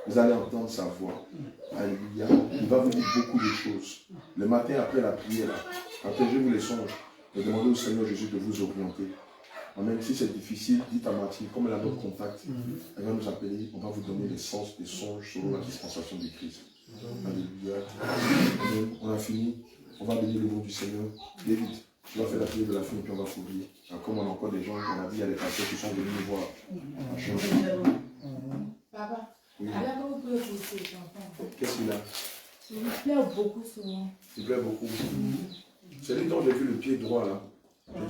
Vous allez entendre sa voix. Alléluia. Il va vous dire beaucoup de choses. Le matin, après la prière, partagez-vous les songes et demandez au Seigneur Jésus de vous orienter. Amen. Si c'est difficile, dites à Mathilde, comme elle a notre contact, elle va nous appeler, on va vous donner les sens des songes selon la dispensation du Christ. Alléluia. Amen. On a fini. On va bénir le nom du Seigneur. David, tu vas faire la prière de la fin et puis on va s'oublier. Comme on a encore des gens, on a dit, il y a des pasteurs qui sont venus nous voir.
Papa,
oui.
Alors que vous pouvez pousser, j'entends.
Qu'est-ce qu'il a?
Il pleure beaucoup souvent.
Il pleure beaucoup. C'est lui dont j'ai vu le pied droit là.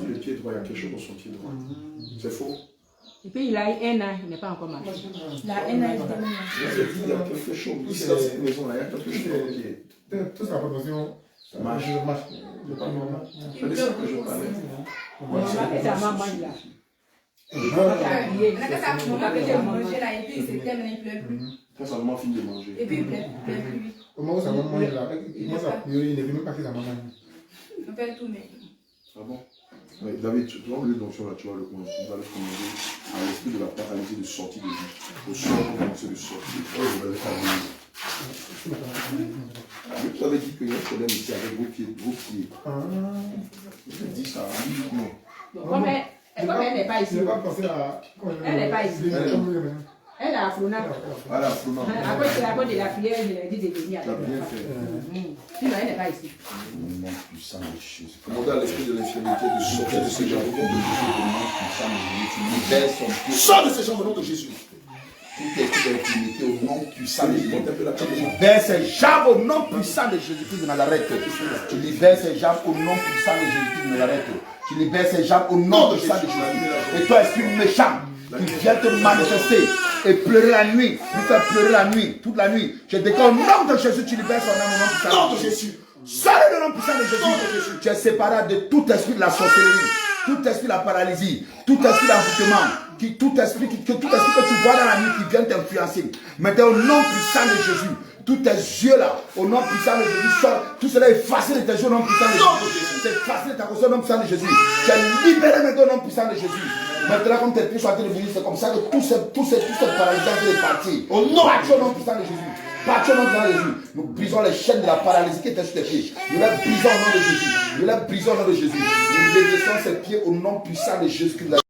J'ai vu le pied droit, il y a quelque chose dans son pied droit. C'est faux?
Et puis il a un an, il n'est pas encore marié.
Il a un an,
il y a quelque chose. Ici dans cette maison là, il y a quelque chose dans le pied.
Tout ça, promotion.
Ça marche.
Je marche. Je parle normal.
C'est de ça que je parlais.
C'est sa maman là.
Quand sa maman finit de manger.
Et puis, plein lui.
Au moment où sa maman est là, il commence à pleurer, il ne veut même pas que sa maman
On fait tout, mais.
Ah bon? Ouais, David, tu vois le d'onction là, tu vois le coin. Tu vas le commander à l'esprit de la paralysée de sortie de vie. Au sort, on commence de sortir. Oh, je vais le faire. Je t'avais dit qu'il y a un problème ici avec vos pieds. Je dis ça, non.
Comme elle n'est pas ici.
Je ne vais pas penser à...
Elle n'est pas ici. Elle a Flona.
Voilà, Flona.
Après, c'est la bonne de la prière, je lui ai dit de venir.
Tu as bien fait.
Sinon, elle n'est pas ici.
Au nom puissant de Jésus.
Commandez à l'esprit de l'infirmité de sortir de ces gens.
Au nom puissant de Jésus, tu libères son pied.
Sors de ces gens au nom de Jésus.
Tout esprit d'infirmité au nom puissant de Jésus.
Tu
Tu libères ses jambes au nom puissant de Jésus-Christ de Nazareth. Tu libères ses jambes au nom puissant de Jésus-Christ de Nazareth. Tu libères ses jambes au nom puissant de Jésus. Et toi, esprit méchant, qui vient te manifester et pleurer la nuit, lui faire pleurer la nuit, toute la nuit. Je déclare au nom de Jésus, tu libères son âme au nom puissant de Jésus. Sors le nom puissant de Jésus. Tu es séparé de tout esprit de la sorcellerie, tout esprit de la paralysie, tout esprit d'envoûtement, tout esprit que tu vois dans la nuit qui vient t'influencer. Maintenant, au nom puissant de Jésus, tous tes yeux là, au nom puissant de Jésus, sort, tout cela est effacé de tes yeux au nom puissant de Jésus. C'est effacé de ta conscience au nom puissant de Jésus. Tu es libéré maintenant au nom puissant de Jésus. Maintenant, comme tes pieds sont en train de venir, c'est comme ça que tous ces paralysants sont partis. Au nom puissant de Jésus. Parti au nom de Jésus. Nous brisons les chaînes de la paralysie qui étaient sur tes pieds. Nous les brisons au nom de Jésus. Nous les brisons au nom de Jésus. Nous délaissons ses pieds au nom puissant de Jésus-Christ.